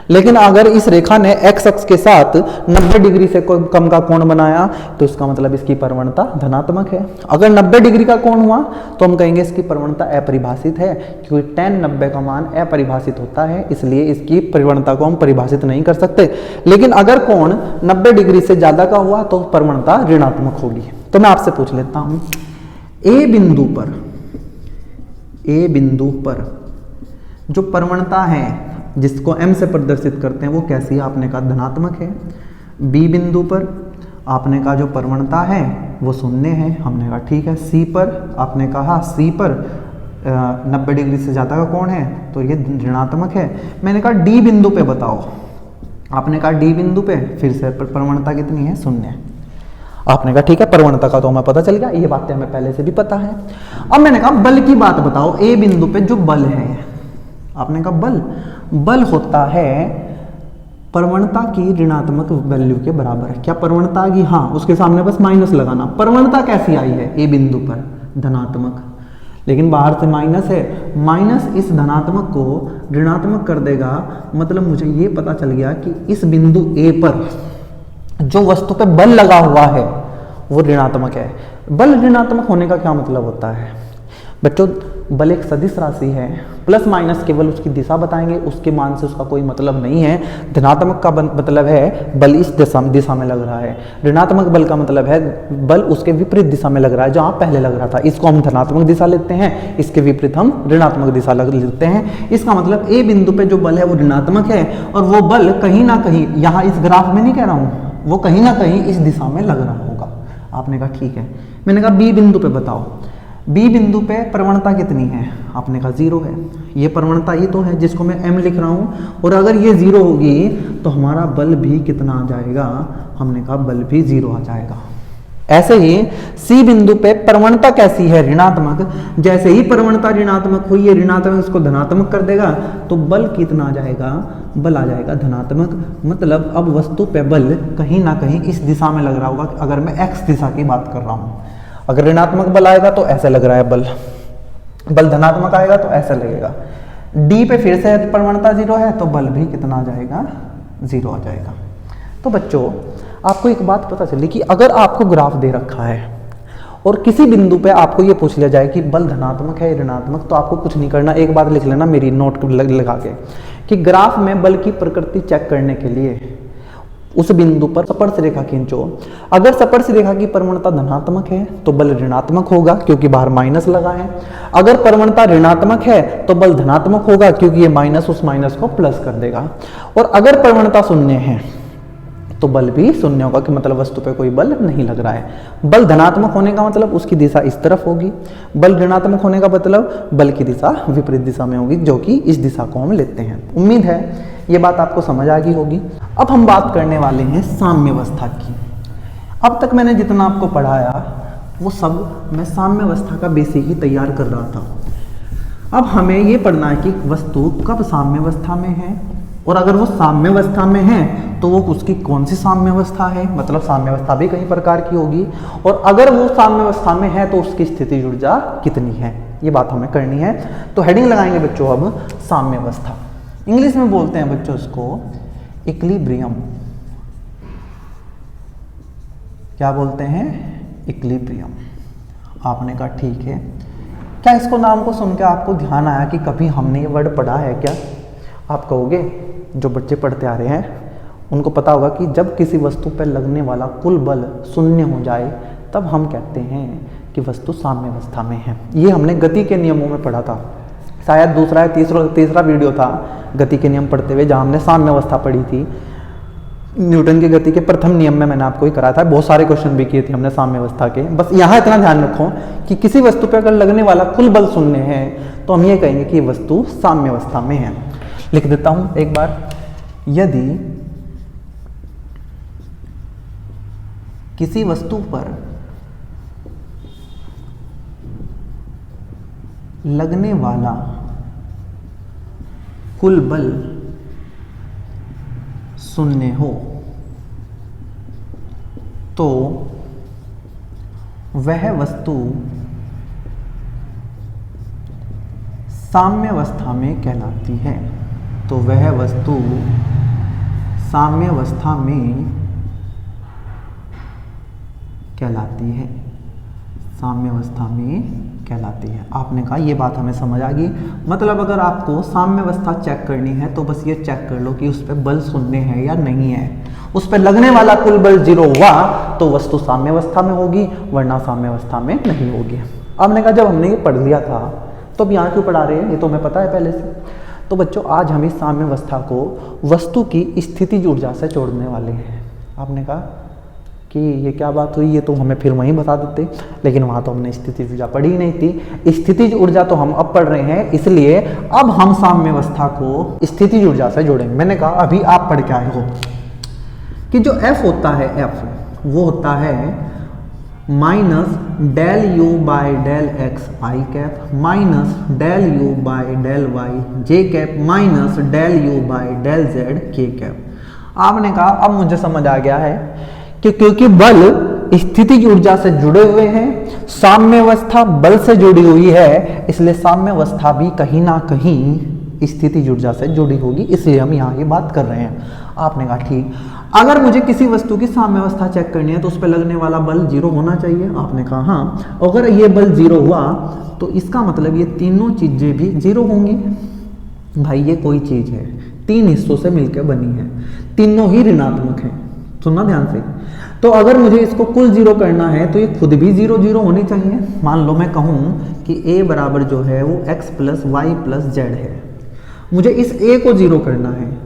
लेकिन अगर इस रेखा ने x अक्ष के साथ 90 डिग्री से कम का कोण बनाया तो इसका मतलब इसकी प्रवणता धनात्मक है। अगर 90 डिग्री का कोण हुआ तो हम कहेंगे इसकी प्रवणता अपरिभाषित है, क्योंकि tan 90 का मान अपरिभाषित होता है, इसलिए इसकी प्रवणता को हम परिभाषित नहीं कर सकते। लेकिन अगर कोण 90 डिग्री से ज्यादा का हुआ तो प्रवणता ऋणात्मक होगी। तो मैं आपसे पूछ लेता हूं, ए बिंदु पर जो प्रवणता है जिसको m से प्रदर्शित करते हैं वो कैसी है? आपने कहा धनात्मक है। बी बिंदु पर आपने कहा जो प्रवणता है वो शून्य है, हमने कहा ठीक है। सी पर आपने कहा सी पर 90 डिग्री से ज़्यादा का कोण है तो ये ऋणात्मक है। मैंने कहा डी बिंदु पे बताओ, आपने कहा डी बिंदु पे फिर से प्रवणता कितनी है? शून्य। आपने कहा ठीक है, प्रवणता का तो हमें पता चल गया, ये बातें हमें पहले से भी पता है। अब मैंने कहा बल की बात बताओ, ए बिंदु पे जो बल है, आपने कहा बल होता है प्रवणता की ऋणात्मक वैल्यू के बराबर है। क्या प्रवणता की? हाँ, उसके सामने बस माइनस लगाना। प्रवणता कैसी आई है? ए बिंदु पर धनात्मक, लेकिन बाहर से माइनस है, माइनस इस धनात्मक को ऋणात्मक कर देगा। मतलब मुझे ये पता चल गया कि इस बिंदु ए पर जो वस्तु पे बल लगा हुआ है वो ऋणात्मक है। बल ऋणात्मक होने का क्या मतलब होता है बच्चों? बल एक सदिश राशि है, प्लस माइनस केवल उसकी दिशा बताएंगे, उसके मान से उसका कोई मतलब नहीं है। धनात्मक का मतलब है बल इस दिशा में लग रहा है, ऋणात्मक बल का मतलब है बल उसके विपरीत दिशा में लग रहा है जहाँ पहले लग रहा था। इसको हम धनात्मक दिशा लेते हैं, इसके विपरीत हम ऋणात्मक दिशा लेते हैं। इसका मतलब ए बिंदु पे जो बल है वो ऋणात्मक है, और वो बल कहीं ना कहीं, यहाँ इस ग्राफ में नहीं कह रहा हूँ, वो कहीं ना कहीं इस दिशा में लग रहा होगा। आपने कहा ठीक है। मैंने कहा बी बिंदु पे बताओ, बी बिंदु पे प्रवणता कितनी है? आपने कहा 0 है। ये प्रवणता ही तो है जिसको मैं m लिख रहा हूँ, और अगर ये 0 होगी तो हमारा बल भी कितना आ जाएगा? हमने कहा बल भी 0 आ जाएगा। ऐसे ही सी बिंदु पे प्रवणता कैसी है? ऋणात्मक। जैसे ही प्रवणता ऋणात्मक हुई, ये ऋणात्मक इसको धनात्मक कर देगा तो बल कितना आ जाएगा? बल आ जाएगा धनात्मक। मतलब अब वस्तु पे बल कहीं ना कहीं इस दिशा में लग रहा होगा। अगर मैं x दिशा की बात कर रहा हूँ, अगर ऋणात्मक बल आएगा तो ऐसे लग रहा है बल धनात्मक आएगा तो ऐसा लगेगा। डी पे फिर से प्रवणता 0 है तो बल भी कितना आ जाएगा? 0 आ जाएगा। तो बच्चों आपको एक बात पता चली कि अगर आपको ग्राफ दे रखा है और किसी बिंदु पे आपको ये पूछ लिया जाए कि बल धनात्मक है ऋणात्मक, तो आपको कुछ नहीं करना, एक बात लिख लेना मेरी नोट लगा के कि ग्राफ में बल की प्रकृति चेक करने के लिए उस बिंदु पर स्पर्श रेखा खींचो। अगर स्पर्श रेखा की प्रवणता धनात्मक है तो बल ऋणात्मक होगा क्योंकि बाहर माइनस लगा है। अगर प्रवणता ऋणात्मक है तो बल धनात्मक होगा क्योंकि ये माइनस उस माइनस को प्लस कर देगा। और अगर प्रवणता शून्य है तो बल भी शून्य होगा कि मतलब वस्तु पे कोई बल नहीं लग रहा है। बल धनात्मक होने का मतलब उसकी दिशा इस तरफ होगी, बल ऋणात्मक होने का मतलब बल की दिशा विपरीत दिशा में होगी, जो कि इस दिशा को हम लेते हैं। उम्मीद है ये बात आपको समझ आ गई होगी। अब हम बात करने वाले हैं साम्यावस्था की। अब तक मैंने जितना आपको पढ़ाया वो सब मैं साम्यावस्था का बेसिक ही तैयार कर रहा था। अब हमें ये पढ़ना है कि वस्तु कब साम्यावस्था में है, और अगर वो साम्यावस्था में है तो वो उसकी कौन सी साम्यावस्था है, मतलब साम्यावस्था भी कई प्रकार की होगी, और अगर वो साम्यावस्था में है तो उसकी स्थितिज ऊर्जा कितनी है, ये बात हमें करनी है। तो हेडिंग लगाएंगे बच्चों अब साम्यावस्था। इंग्लिश में बोलते हैं बच्चों इसको इक्विलिब्रियम। क्या बोलते हैं? इक्विलिब्रियम। आपने कहा ठीक है। क्या इसको नाम को सुन के आपको ध्यान आया कि कभी हमने ये वर्ड पढ़ा है क्या? आप कहोगे, जो बच्चे पढ़ते आ रहे हैं उनको पता होगा कि जब किसी वस्तु पर लगने वाला कुल बल शून्य हो जाए तब हम कहते हैं कि वस्तु साम्यावस्था में है। ये हमने गति के नियमों में पढ़ा था, शायद दूसरा या तीसरा वीडियो था गति के नियम पढ़ते हुए, जहाँ हमने साम्यावस्था पढ़ी थी। न्यूटन की गति के प्रथम नियम में मैंने आपको ही कराया था, बहुत सारे क्वेश्चन भी किए थे हमने साम्यावस्था के। बस यहाँ इतना ध्यान रखो कि किसी वस्तु पर अगर लगने वाला कुल बल शून्य है तो हम ये कहेंगे कि वस्तु साम्यावस्था में है। लिख देता हूं एक बार, यदि किसी वस्तु पर लगने वाला कुल बल शून्य हो तो वह वस्तु साम्यावस्था में कहलाती है। तो वह वस्तु साम्यावस्था में कहलाती है, साम्यावस्था में कहलाती है। आपने कहा ये बात हमें समझ आ गई। मतलब अगर आपको साम्यावस्था चेक करनी है तो बस ये चेक कर लो कि उस पर बल शून्य है या नहीं है। उस पर लगने वाला कुल बल 0 हुआ तो वस्तु साम्यावस्था में होगी, वरना साम्यावस्था में नहीं होगी। आपने कहा जब हमने ये पढ़ लिया था तो अब यहाँ क्यों पढ़ा रहे हैं, ये तो हमें पता है पहले से। तो बच्चों आज हम इस साम्यावस्था को वस्तु की स्थितिज ऊर्जा से जोड़ने वाले हैं। आपने कहा कि ये क्या बात हुई, ये तो हमें फिर वहीं बता देते, लेकिन वहाँ तो हमने स्थितिज ऊर्जा पढ़ी ही नहीं थी। स्थितिज ऊर्जा तो हम अब पढ़ रहे हैं, इसलिए अब हम साम्यावस्था को स्थितिज ऊर्जा से जोड़ेंगे। मैंने कहा अभी आप पढ़ के आए हो कि जो F होता है, F वो होता है minus del u by del x i cap minus del u by del y j cap minus del u by del z k cap. आपने कहा अब मुझे समझ आ गया है कि क्योंकि बल स्थितिज ऊर्जा से जुड़े हुए हैं, साम्यावस्था बल से जुड़ी हुई है, इसलिए साम्यावस्था भी कहीं ना कहीं स्थितिज ऊर्जा से जुड़ी होगी, इसलिए हम यहाँ ये बात कर रहे हैं। आपने कहा ठीक, अगर मुझे किसी वस्तु की साम्यावस्था चेक करनी है तो उस पर लगने वाला बल 0 होना चाहिए। आपने कहा हाँ, अगर ये बल 0 हुआ तो इसका मतलब ये तीनों चीजें भी 0 होंगी। भाई ये कोई चीज है, 3 हिस्सों से मिलकर बनी है, तीनों ही ऋणात्मक हैं। सुनना ध्यान से। तो अगर मुझे इसको कुल 0 करना है तो ये खुद भी 0 0 होनी चाहिए। मान लो मैं कहूँ कि a बराबर जो है वो x plus y plus z है, मुझे इस a को 0 करना है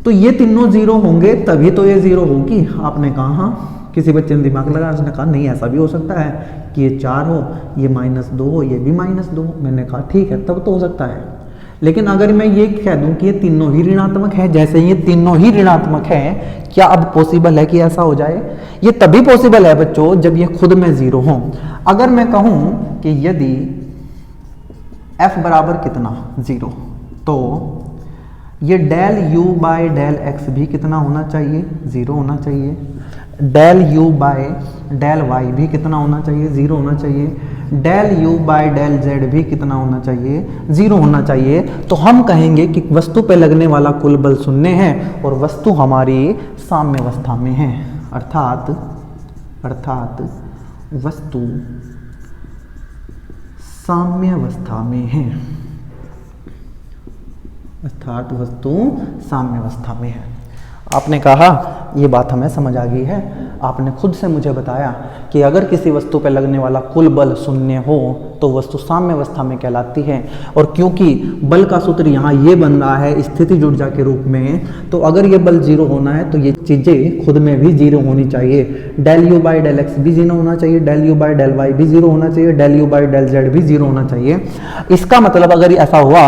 तो ये तीनों 0 होंगे तभी तो ये 0 होगी। आपने कहा हाँ, किसी बच्चे ने दिमाग लगाया, उसने कहा नहीं ऐसा भी हो सकता है कि ये 4 हो, ये -2 हो, ये भी -2 हो। मैंने कहा ठीक है, तब तो हो सकता है। लेकिन अगर मैं ये कह दूं कि ये तीनों ही ऋणात्मक है, जैसे ये तीनों ही ऋणात्मक है, क्या अब पॉसिबल है कि ऐसा हो जाए? ये तभी पॉसिबल है बच्चों जब ये खुद में 0 हो। अगर मैं कहूं कि यदि f बराबर कितना 0, तो ये del u by del x भी कितना होना चाहिए? 0 होना चाहिए। Del u by del y भी कितना होना चाहिए? 0 होना चाहिए। Del u by del z भी कितना होना चाहिए? 0 होना चाहिए। तो हम कहेंगे कि वस्तु पे लगने वाला कुल बल 0 है और वस्तु हमारी साम्यावस्था में है, अर्थात वस्तु साम्यावस्था में है, अर्थात वस्तु साम्यावस्था में है। आपने कहा ये बात हमें समझ आ गई है। आपने खुद से मुझे बताया कि अगर किसी वस्तु पर लगने वाला कुल बल 0 हो तो वस्तु साम्यावस्था में कहलाती है। और क्योंकि बल का सूत्र यहाँ ये बन रहा है स्थितिज ऊर्जा के रूप में, तो अगर ये बल 0 होना है तो ये चीज़ें खुद में भी 0 होनी चाहिए। Del u by del x भी 0 होना चाहिए, del u by del y भी 0 होना चाहिए, del u by del z भी 0 होना चाहिए। इसका मतलब अगर ऐसा हुआ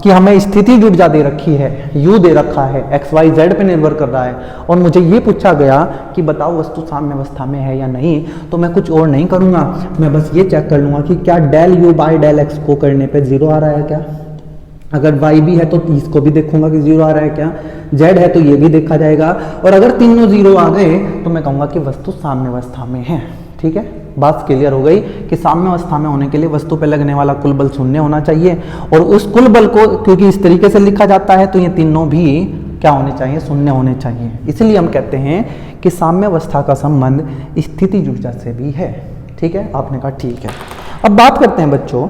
कि हमें स्थितिज ऊर्जा दे रखी है, u दे रखा है, एक्स वाई जेड पे निर्भर कर रहा है, और मुझे ये पूछा गया कि बताओ वस्तु साम्यावस्था में है या नहीं, तो मैं कुछ और नहीं करूंगा, मैं बस ये चेक कर लूंगा कि क्या del u by del x को करने पे 0 आ रहा है क्या। अगर y भी है तो इसको भी देखूंगा कि 0 आ रहा है क्या, z है तो ये भी देखा जाएगा, और अगर तीनों 0 आ गए तो मैं कहूंगा कि वस्तु साम्यावस्था में है। ठीक है, बात क्लियर हो गई कि साम्यावस्था में होने के लिए वस्तु पर लगने वाला कुल बल 0 होना चाहिए, और उस कुल बल को क्योंकि इस तरीके से लिखा जाता है तो ये तीनों भी क्या होने चाहिए? 0 होने चाहिए। इसलिए हम कहते हैं कि साम्यावस्था का संबंध स्थितिज ऊर्जा से भी है। ठीक है, आपने कहा ठीक है। अब बात करते हैं बच्चों,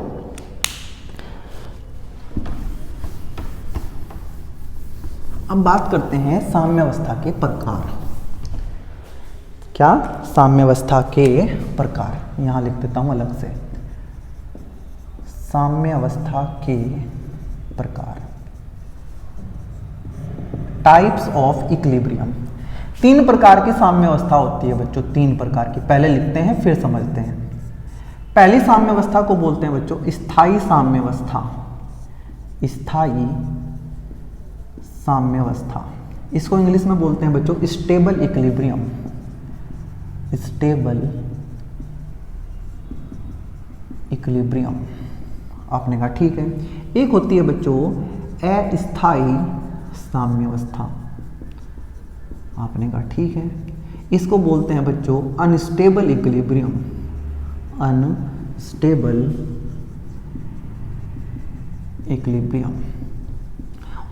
अब बात करते हैं साम्यावस्था के प्रकार। क्या? साम्यावस्था के प्रकार। यहां लिख देता हूं अलग से, साम्यावस्था के प्रकार, टाइप्स ऑफ इक्विलिब्रियम। 3 प्रकार की साम्यावस्था होती है बच्चों, 3 प्रकार की। पहले लिखते हैं फिर समझते हैं। पहली साम्यावस्था को बोलते हैं बच्चों स्थायी साम्यावस्था, स्थायी साम्यावस्था। इसको इंग्लिश में बोलते हैं बच्चों स्टेबल इक्विलिब्रियम, स्टेबल इक्विलिब्रियम। आपने कहा ठीक है। एक होती है बच्चों अस्थायी साम्यावस्था, आपने कहा ठीक है। इसको बोलते हैं बच्चों अनस्टेबल इक्विलिब्रियम, अनस्टेबल इक्विलिब्रियम।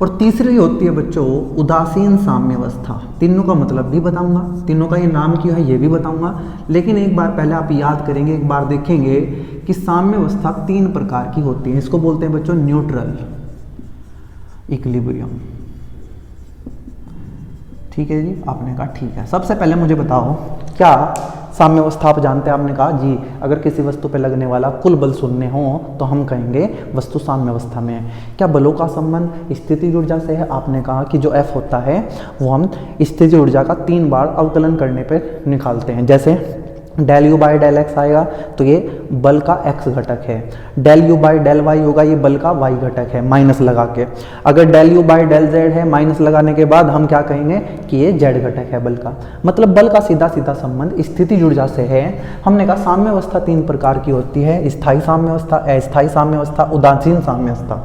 और तीसरी होती है बच्चों उदासीन साम्यावस्था। तीनों का मतलब भी बताऊंगा, तीनों का ये नाम क्यों है ये भी बताऊंगा, लेकिन एक बार पहले आप याद करेंगे, एक बार देखेंगे कि साम्यावस्था 3 प्रकार की होती है। इसको बोलते हैं बच्चों न्यूट्रल, इक्विलिब्रियम। ठीक है जी, आपने कहा ठीक है। सबसे पहले मुझे बताओ क्या साम्यावस्था आप जानते हैं? आपने कहा जी, अगर किसी वस्तु पर लगने वाला कुल बल शून्य हो तो हम कहेंगे वस्तु साम्यावस्था में है। क्या बलों का संबंध स्थितिज ऊर्जा से है? आपने कहा कि जो F होता है वो हम स्थितिज ऊर्जा का 3 बार अवकलन करने पर निकालते हैं। जैसे del u by del x आएगा तो ये बल का x घटक है, del u by del y होगा ये बल का y घटक है माइनस लगा के। अगर del u by del z है माइनस लगाने के बाद हम क्या कहेंगे कि ये z घटक है बल का। मतलब बल का सीधा सीधा संबंध स्थितिज ऊर्जा से है। हमने कहा साम्यावस्था 3 प्रकार की होती है, स्थायी साम्यावस्था, अस्थायी साम्यावस्था, उदासीन साम्यावस्था।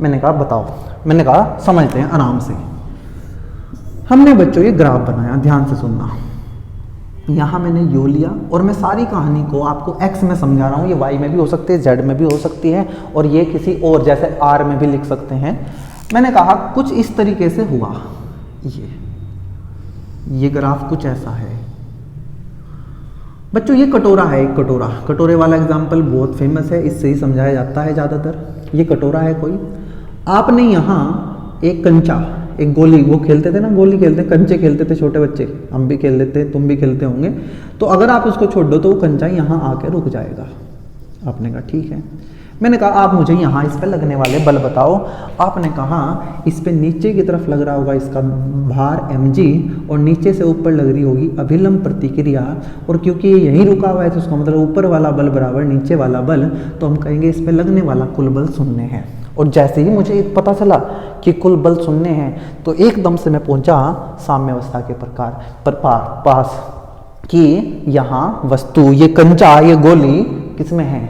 मैंने कहा बताओ, मैंने कहा समझते हैं आराम से। हमने बच्चों ये ग्राफ बनाया, ध्यान से सुनना। यहाँ मैंने यू लिया और मैं सारी कहानी को आपको x में समझा रहा हूँ, ये y में भी हो सकती है, z में भी हो सकती है और ये किसी और जैसे r में भी लिख सकते हैं। मैंने कहा कुछ इस तरीके से हुआ, ये ग्राफ कुछ ऐसा है बच्चों। ये कटोरा है, एक कटोरा, कटोरे वाला एग्जाम्पल बहुत फेमस है, इससे ही समझाया जाता है ज़्यादातर। ये कटोरा है कोई, आपने यहाँ एक कंचा, एक गोली, वो खेलते थे ना, गोली खेलते, कंचे खेलते थे छोटे बच्चे, हम भी खेल लेते, तुम भी खेलते होंगे। तो अगर आप उसको छोड़ दो तो वो कंचा यहाँ आके रुक जाएगा। आपने कहा ठीक है। मैंने कहा आप मुझे यहाँ इस पे लगने वाले बल बताओ। आपने कहा इस पे नीचे की तरफ लग रहा होगा इसका भार mg और नीचे से ऊपर लग रही होगी अभिलंब प्रतिक्रिया, और क्योंकि ये यहीं रुका हुआ है तो उसका मतलब ऊपर वाला बल बराबर नीचे वाला बल, तो हम कहेंगे इस पे लगने वाला कुल बल शून्य है। और जैसे ही मुझे पता चला कि कुल बल शून्य है तो एकदम से मैं पहुंचा साम्यावस्था के पास कि यहाँ वस्तु, ये कंचा, ये गोली किसमें है?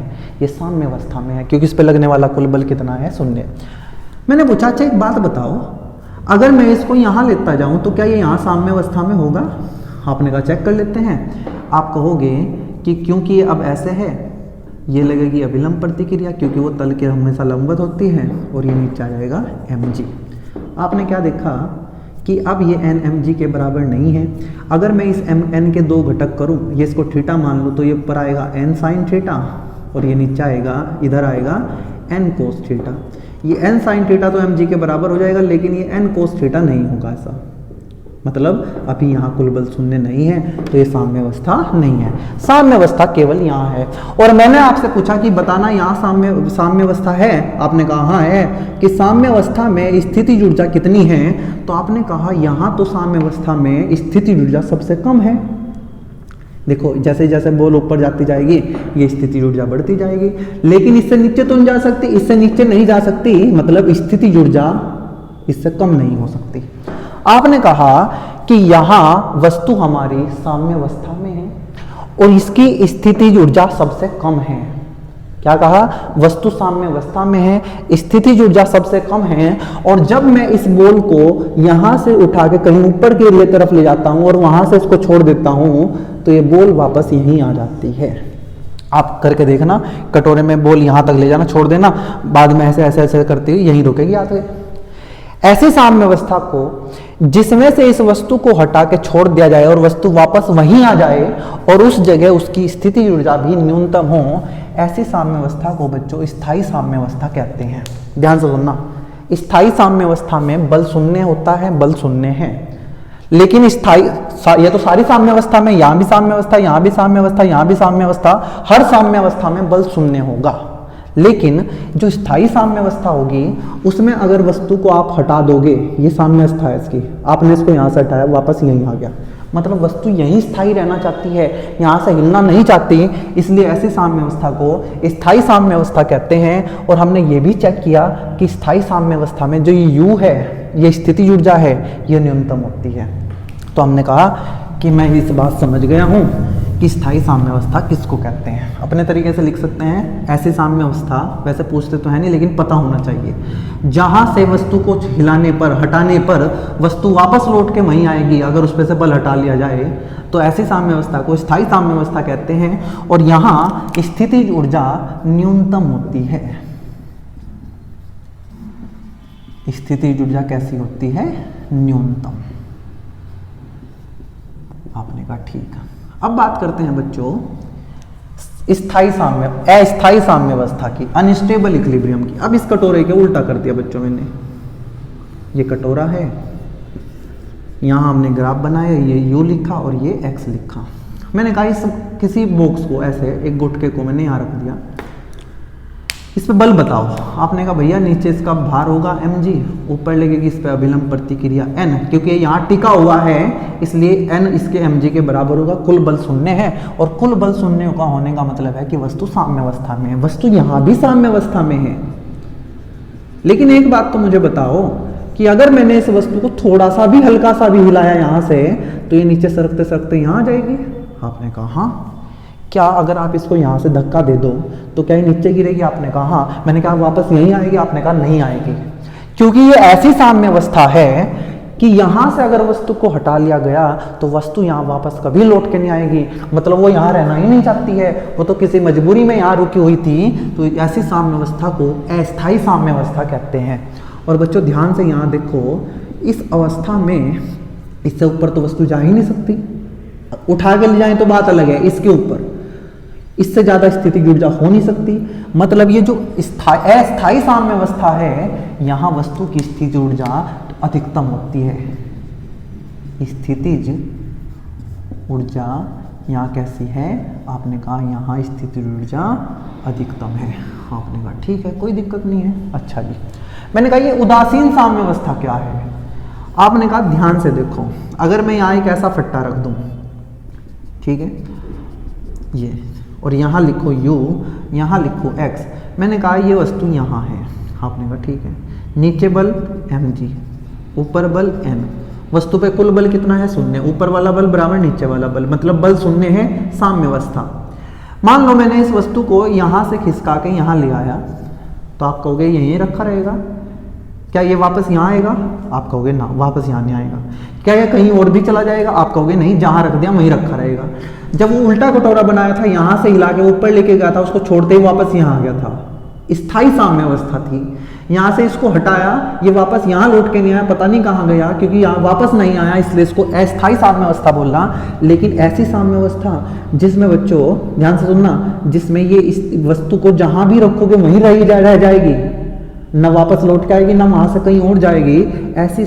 ये साम्यावस्था में है, क्योंकि इस पे लगने वाला कुल बल कितना है? शून्य। मैंने पूछा अच्छा एक बात बताओ, अगर मैं इसको यहाँ लेता जाऊँ तो क्या ये यहाँ साम्यावस्था में होगा? आपने कहा चेक कर लेते हैं। आप कहोगे कि क्योंकि ये अब ऐसे है, ये लगेगी अभिलंब प्रतिक्रिया क्योंकि वो तल के हमेशा लंबवत होती है, और ये नीचे आ जाएगा mg। आपने क्या देखा कि अब ये n mg के बराबर नहीं है। अगर मैं इस n के 2 घटक करूं, ये इसको थीटा मान लो, तो ये ऊपर आएगा n sin थीटा और ये नीचे आएगा, इधर आएगा n cos थीटा। ये n sin थीटा तो mg के बराबर हो जाएगा, लेकिन ये n cos थीटा नहीं होगा ऐसा। मतलब अभी यहाँ कुल बल शून्य नहीं है, तो ये साम्यावस्था नहीं है। साम्यावस्था केवल यहाँ है। और मैंने आपसे पूछा कि बताना यहाँ साम्यावस्था है? आपने कहा हाँ है। कि साम्यावस्था में स्थितिज ऊर्जा कितनी है? तो आपने कहा यहाँ तो साम्यावस्था में स्थितिज ऊर्जा सबसे कम है। देखो जैसे जैसे बॉल ऊपर जाती जाएगी ये स्थितिज ऊर्जा बढ़ती जाएगी, लेकिन इससे नीचे तो नहीं जा सकती, इससे नीचे नहीं जा सकती, मतलब स्थितिज ऊर्जा इससे कम नहीं हो सकती। आपने कहा कि यहाँ वस्तु हमारी साम्यावस्था में है और इसकी स्थितिज ऊर्जा सबसे कम है। क्या कहा? वस्तु साम्यावस्था में है, स्थितिज ऊर्जा सबसे कम है। और जब मैं इस बॉल को यहाँ से उठा के कहीं ऊपर के लिए तरफ ले जाता हूँ और वहाँ से इसको छोड़ देता हूँ तो ये बॉल वापस यहीं आ जाती है। आप करके देखना, कटोरे में बॉल यहाँ तक ले जाना, छोड़ देना, बाद में ऐसे ऐसे ऐसे करते हुए यहीं रुकेगी आते। ऐसी साम्यावस्था को जिसमें से इस वस्तु को हटा के छोड़ दिया जाए और वस्तु वापस वहीं आ जाए और उस जगह उसकी स्थितिज ऊर्जा भी न्यूनतम हो, ऐसी साम्यावस्था को बच्चों स्थायी साम्यावस्था कहते हैं। ध्यान से सुनना, स्थायी साम्यावस्था में बल शून्य होता है, बल शून्य है, लेकिन स्थायी, ये तो सारी साम्यावस्था में, यहाँ भी साम्यावस्था, यहाँ भी साम्यावस्था, यहाँ भी साम्यावस्था, हर साम्यावस्था में बल शून्य होगा। लेकिन जो स्थायी साम्यावस्था होगी उसमें अगर वस्तु को आप हटा दोगे, ये साम्यावस्था है इसकी, आपने इसको यहाँ से हटाया वापस यहीं आ गया, मतलब वस्तु यहीं स्थायी रहना चाहती है, यहाँ से हिलना नहीं चाहती, इसलिए ऐसी साम्यावस्था को स्थायी साम्यावस्था कहते हैं। और हमने ये भी चेक किया कि स्थायी साम्यावस्था में जो ये U है, ये स्थितिज ऊर्जा है, ये न्यूनतम होती है। तो हमने कहा कि मैं इस बात समझ गया हूँ कि स्थायी साम्यावस्था किसको कहते हैं। अपने तरीके से लिख सकते हैं ऐसी साम्यावस्था, वैसे पूछते तो है नहीं लेकिन पता होना चाहिए, जहाँ से वस्तु को हिलाने पर, हटाने पर वस्तु वापस लौट के वहीं आएगी अगर उस पर से बल हटा लिया जाए, तो ऐसी साम्यावस्था को स्थायी साम्यावस्था कहते हैं। और यहाँ स्थितिज ऊर्जा न्यूनतम होती है। स्थितिज ऊर्जा कैसी होती है? न्यूनतम। आपने कहा ठीक है। अब बात करते हैं बच्चों स्थायी साम्य अस्थायी साम्यावस्था की, अनस्टेबल इक्विलिब्रियम की। अब इस कटोरे के उल्टा कर दिया बच्चों मैंने। ये कटोरा है, यहां हमने ग्राफ बनाया, ये u लिखा और ये x लिखा। मैंने कहा इस किसी बॉक्स को ऐसे एक गुटके को मैंने यहाँ रख दिया, इस पे बल बताओ। आपने कहा भैया नीचे इसका भार होगा mg, ऊपर लगेगी इस पे अभिलंब प्रतिक्रिया n, क्योंकि यहाँ टिका हुआ है इसलिए n इसके mg के बराबर होगा। कुल बल शून्य है और कुल बल शून्य का होने का मतलब है कि वस्तु साम्यावस्था में है। वस्तु यहाँ भी साम्यावस्था में है। लेकिन एक बात तो मुझे बताओ कि अगर मैंने इस वस्तु को थोड़ा सा भी हल्का सा भी हिलाया यहाँ से, तो ये नीचे सरकते सरकते यहाँ आ जाएगी। आपने कहा हाँ। क्या अगर आप इसको यहाँ से धक्का दे दो तो क्या ये नीचे गिरेगी? आपने कहा हाँ। मैंने कहा वापस यहीं आएगी? आपने कहा नहीं आएगी, क्योंकि ये ऐसी साम्यावस्था है कि यहाँ से अगर वस्तु को हटा लिया गया तो वस्तु यहाँ वापस कभी लौट के नहीं आएगी। मतलब वो यहाँ रहना ही नहीं चाहती है, वो तो किसी मजबूरी में यहाँ रुकी हुई थी। तो ऐसी साम्यावस्था को अस्थायी साम्यावस्था कहते हैं। और बच्चों ध्यान से यहाँ देखो, इस अवस्था में इससे ऊपर तो वस्तु जा ही नहीं सकती। उठा के ले जाएं तो बात अलग है, इसके ऊपर इससे ज्यादा स्थितिज ऊर्जा हो नहीं सकती। मतलब ये जो अस्थायी साम्यावस्था है, यहाँ वस्तु की स्थितिज ऊर्जा अधिकतम होती है। स्थितिज ऊर्जा यहाँ कैसी है? आपने कहा यहाँ स्थितिज ऊर्जा अधिकतम है। आपने कहा ठीक है, कोई दिक्कत नहीं है। अच्छा जी, मैंने कहा ये उदासीन साम्यावस्था क्या है? आपने कहा ध्यान से देखो, अगर मैं यहाँ एक ऐसा फट्टा रख दूं, ठीक है, ये, और यहाँ लिखो u, यहाँ लिखो x। मैंने कहा ये वस्तु यहाँ है। आपने कहा ठीक है। नीचे बल mg, ऊपर बल n। वस्तु पे कुल बल कितना है? शून्य। ऊपर वाला बल बराबर नीचे वाला बल, मतलब बल शून्य है, साम्यावस्था। मान लो मैंने इस वस्तु को यहाँ से खिसका के यहाँ ले आया, तो आप कहोगे यहीं रखा रहेगा, क्या ये वापस यहाँ आएगा? आप कहोगे ना, वापस यहाँ नहीं आएगा। क्या ये कहीं और भी चला जाएगा? आप कहोगे नहीं, जहाँ रख दिया वहीं रखा रहेगा। जब वो उल्टा कटोरा बनाया था, यहाँ से हिला के ऊपर लेके गया था, उसको छोड़ते ही वापस यहाँ आ गया था। स्थायी साम्यावस्था थी। यहाँ से इसको हटाया, ये वापस यहाँ लौट के नहीं आया, पता नहीं कहाँ गया, क्योंकि यहाँ वापस नहीं आया, इसलिए इसको अस्थायी साम्यावस्था बोलना। लेकिन ऐसी साम्यावस्था जिसमें बच्चों ध्यान से सुनना, जिसमें ये इस वस्तु को जहाँ भी रखोगे वहीं रह जाएगी, न वापस लौट के आएगी, न वहां से कहीं और जाएगी। ऐसी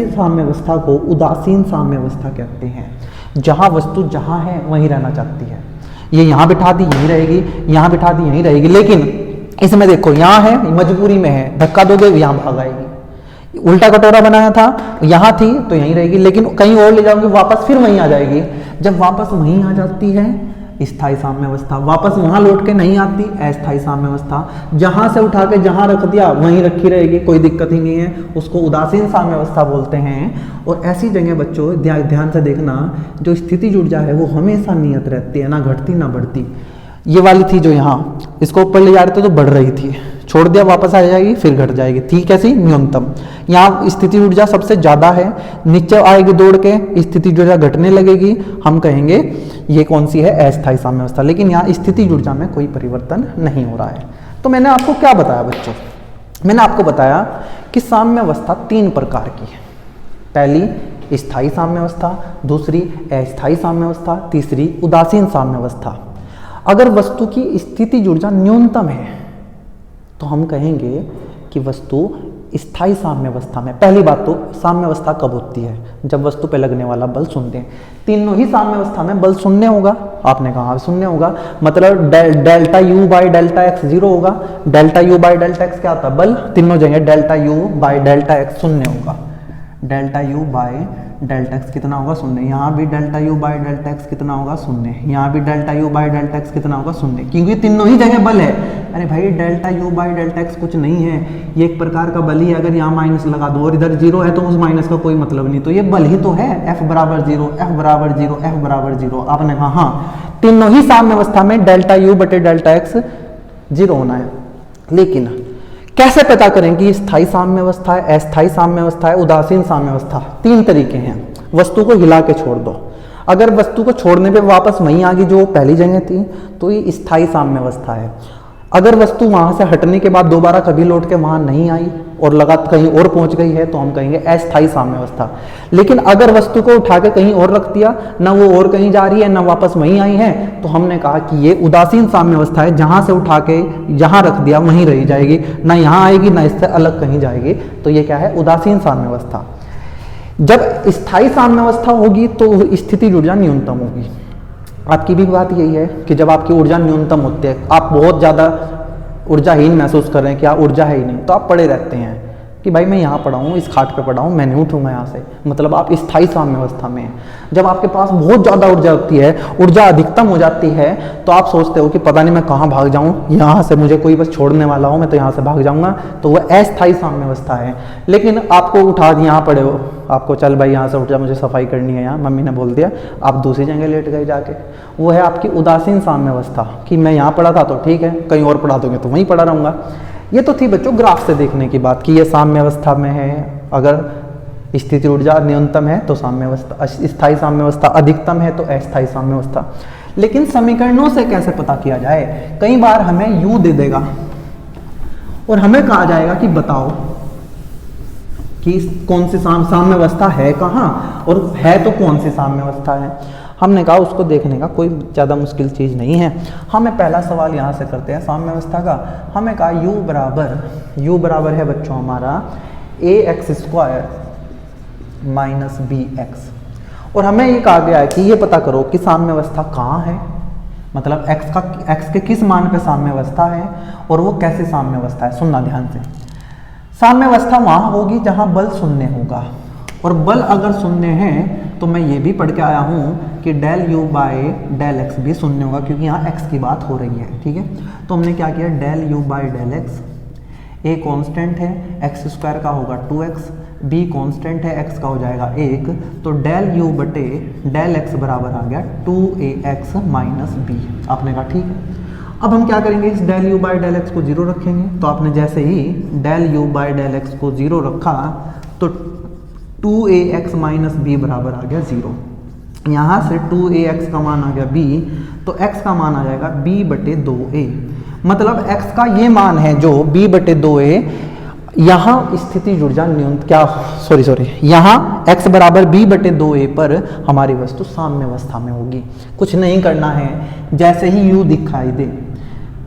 साम्यावस्था को उदासीन साम्यावस्था कहते हैं, जहां वस्तु जहां है वहीं रहना चाहती है। ये यहाँ बिठा दी यहीं रहेगी, यहाँ बिठा दी यहीं रहेगी। लेकिन इसमें देखो यहाँ है, मजबूरी में है, धक्का दोगे यहाँ भाग आएगी। उल्टा कटोरा बनाया था, यहाँ थी तो यहीं रहेगी, लेकिन कहीं और ले जाओगे वापस फिर वहीं आ जाएगी। जब वापस वहीं आ जाती है स्थायी साम्यावस्था, वापस वहां लौट के नहीं आती अस्थायी साम्यावस्था। जहां से उठा के जहां रख दिया वहीं रखी रहेगी, कोई दिक्कत ही नहीं है, उसको उदासीन साम्यावस्था बोलते हैं। और ऐसी जगह बच्चों ध्यान से देखना, जो स्थितिज ऊर्जा है वो हमेशा नियत रहती है, ना घटती ना बढ़ती। ये वाली थी जो यहाँ इसको ऊपर ले जा रहे थे तो बढ़ रही थी, छोड़ दिया वापस आ जाएगी फिर घट जाएगी, थी कैसी? न्यूनतम। यहाँ स्थितिज ऊर्जा सबसे ज्यादा है, नीचे आएगी दौड़ के स्थितिज ऊर्जा घटने लगेगी, हम कहेंगे ये कौन सी है? अस्थायी साम्यावस्था। लेकिन यहाँ स्थितिज ऊर्जा में कोई परिवर्तन नहीं हो रहा है। तो मैंने आपको क्या बताया बच्चों? मैंने आपको बताया कि साम्यावस्था 3 प्रकार की है। पहली स्थायी साम्यावस्था, दूसरी अस्थायी साम्यावस्था, तीसरी उदासीन साम्यावस्था। अगर वस्तु की स्थितिज ऊर्जा न्यूनतम है तो हम कहेंगे कि वस्तु स्थायी साम्यावस्था में। पहली बात तो साम्यावस्था कब होती है? जब वस्तु पे लगने वाला बल शून्य है। तीनों ही साम्यावस्था में बल शून्य होगा। आपने कहा शून्य होगा, मतलब delta U by delta x 0 होगा। Delta U by delta x क्या होता है? बल। तीनों जगह delta U by delta x शून्य होगा। Delta U by delta x कितना होगा? शून्य। यहाँ भी delta U by delta x कितना होगा? शून्य। यहाँ भी delta U by delta x कितना होगा? शून्य, क्योंकि तीनों ही जगह बल है। अरे भाई delta U by delta x कुछ नहीं है, ये एक प्रकार का बल ही है। अगर यहाँ माइनस लगा दो और इधर 0 है तो उस माइनस का कोई मतलब नहीं, तो ये बल ही तो है। F बराबर 0, F बराबर 0, F बराबर 0। आपने कहा हाँ, तीनों ही साम्यावस्था में डेल्टा यू बटे डेल्टा एक्स 0 होना है। लेकिन कैसे पता करें कि स्थायी साम्यावस्था है, अस्थायी साम्यावस्था है, उदासीन साम्यावस्था? 3 तरीके हैं। वस्तु को हिला के छोड़ दो, अगर वस्तु को छोड़ने पे वापस वहीं आ गई जो पहली जगह थी तो ये स्थायी साम्यावस्था है। अगर वस्तु वहां से हटने के बाद दोबारा कभी लौट के वहां नहीं आई और लगा कहीं और पहुंच गई है तो हम कहेंगे अस्थायी साम्यावस्था। लेकिन अगर वस्तु को उठा के कहीं और रख दिया, ना वो और कहीं जा रही है ना वापस वहीं आई है, तो हमने कहा कि ये उदासीन साम्यावस्था है। जहां से उठा के जहां रख दिया वहीं रही जाएगी, ना यहाँ आएगी ना इससे अलग कहीं जाएगी। तो ये क्या है? उदासीन साम्यावस्था। जब स्थायी साम्यावस्था होगी तो स्थितिज ऊर्जा न्यूनतम होगी। आपकी भी बात यही है कि जब आपकी ऊर्जा न्यूनतम होती है, आप बहुत ज़्यादा ऊर्जाहीन महसूस कर रहे हैं कि ऊर्जा है ही नहीं, तो आप पड़े रहते हैं कि भाई मैं यहाँ पड़ा हूँ, इस खाट पे पड़ा हूँ, मैं नहीं उठूंगा यहाँ से, मतलब आप स्थायी साम्यावस्था में हैं। जब आपके पास बहुत ज़्यादा ऊर्जा होती है, ऊर्जा अधिकतम हो जाती है, तो आप सोचते हो कि पता नहीं मैं कहाँ भाग जाऊँ, यहाँ से मुझे कोई बस छोड़ने वाला हो, मैं तो यहाँ से भाग जाऊँगा, तो वह अस्थायी साम्यावस्था है। लेकिन आपको उठा यहाँ पड़े हो, आपको चल भाई यहाँ से उठ जा, मुझे सफाई करनी है, यहाँ मम्मी ने बोल दिया, आप दूसरी जगह लेट गए जाके, वो है आपकी उदासीन साम्यावस्था कि मैं यहाँ पड़ा था तो ठीक है, कहीं और पढ़ा दोगे तो वहीं पड़ा रहूँगा। ये तो थी बच्चों ग्राफ से देखने की बात कि ये साम्यावस्था में है। अगर स्थिति ऊर्जा न्यूनतम है तो साम्यावस्था, स्थायी साम्यावस्था अधिकतम है तो अस्थायी साम्यावस्था। लेकिन समीकरणों से कैसे पता किया जाए? कई बार हमें यू दे देगा और हमें कहा जाएगा कि बताओ कि कौन सी साम्यावस्था है कहाँ और है तो कौन सी साम्यावस्था है। हमने कहा उसको देखने का कोई ज़्यादा मुश्किल चीज़ नहीं है। हमें पहला सवाल यहाँ से करते हैं साम्यावस्था का। हमें कहा u बराबर है बच्चों हमारा ax² माइनस bx, और हमें ये कहा गया है कि ये पता करो कि साम्यावस्था कहाँ है, मतलब x के किस मान पे साम्यावस्था है और वो कैसे साम्यावस्था है। सुनना ध्यान से, साम्यावस्था वहाँ होगी जहाँ बल शून्य होगा, और बल अगर शून्य है तो मैं ये भी पढ़ के आया हूँ कि del u by del x भी शून्य होगा, क्योंकि यहाँ x की बात हो रही है। ठीक है, तो हमने क्या किया, del u by del x, a constant है, x² का होगा 2x, b कांस्टेंट है, x का हो जाएगा 1, तो डेल u बटे डेल x बराबर आ गया 2ax माइनस b। आपने कहा ठीक है। अब हम क्या करेंगे, इस del u by del x को 0 रखेंगे। तो आपने जैसे ही del u by del x को 0 रखा तो 2ax माइनस b बराबर आ गया 0। यहाँ से 2ax का मान आ गया b, तो x का मान आ जाएगा b बटे 2a। मतलब x का ये मान है जो b बटे 2a, यहाँ स्थिति ऊर्जा यहाँ x बराबर b बटे 2a पर हमारी वस्तु साम्यावस्था में होगी। कुछ नहीं करना है, जैसे ही u दिखाई दे,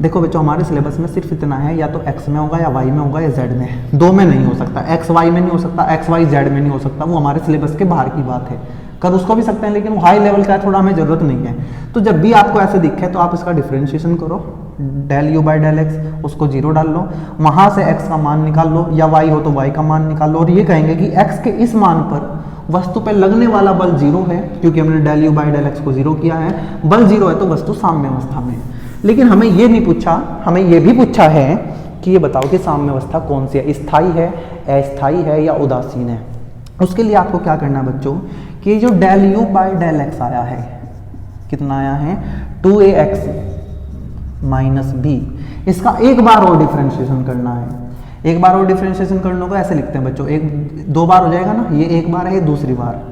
देखो बच्चों हमारे सिलेबस में सिर्फ इतना है, या तो x में होगा या y में होगा या z में, दो में नहीं हो सकता। x y में नहीं हो सकता, x y z में नहीं हो सकता, वो हमारे सिलेबस के बाहर की बात है। कर उसको भी सकते हैं लेकिन वो हाई लेवल का है, थोड़ा हमें जरूरत नहीं है। तो जब भी आपको ऐसे दिखे तो आप इसका डिफ्रेंशिएशन करो, del u by del x, उसको 0 डाल लो, वहाँ से x का मान निकाल लो, या y हो तो y का मान निकाल लो, और ये कहेंगे कि x के इस मान पर वस्तु पे लगने वाला बल 0 है, क्योंकि हमने del u by del x को 0 किया है। बल 0 है तो वस्तु साम्यावस्था में है। लेकिन हमें ये नहीं पूछा, हमें ये भी पूछा है कि ये बताओ कि साम्यावस्था कौन सी है, स्थायी है, अस्थायी है या उदासीन है। उसके लिए आपको क्या करना है बच्चों कि जो del u by del x आया है, कितना आया है 2ax माइनस b, इसका एक बार और डिफरेंशिएशन करना है। एक बार और डिफरेंशिएशन करने को ऐसे लिखते हैं बच्चों, एक दो बार हो जाएगा ना, ये एक बार है, ये दूसरी बार,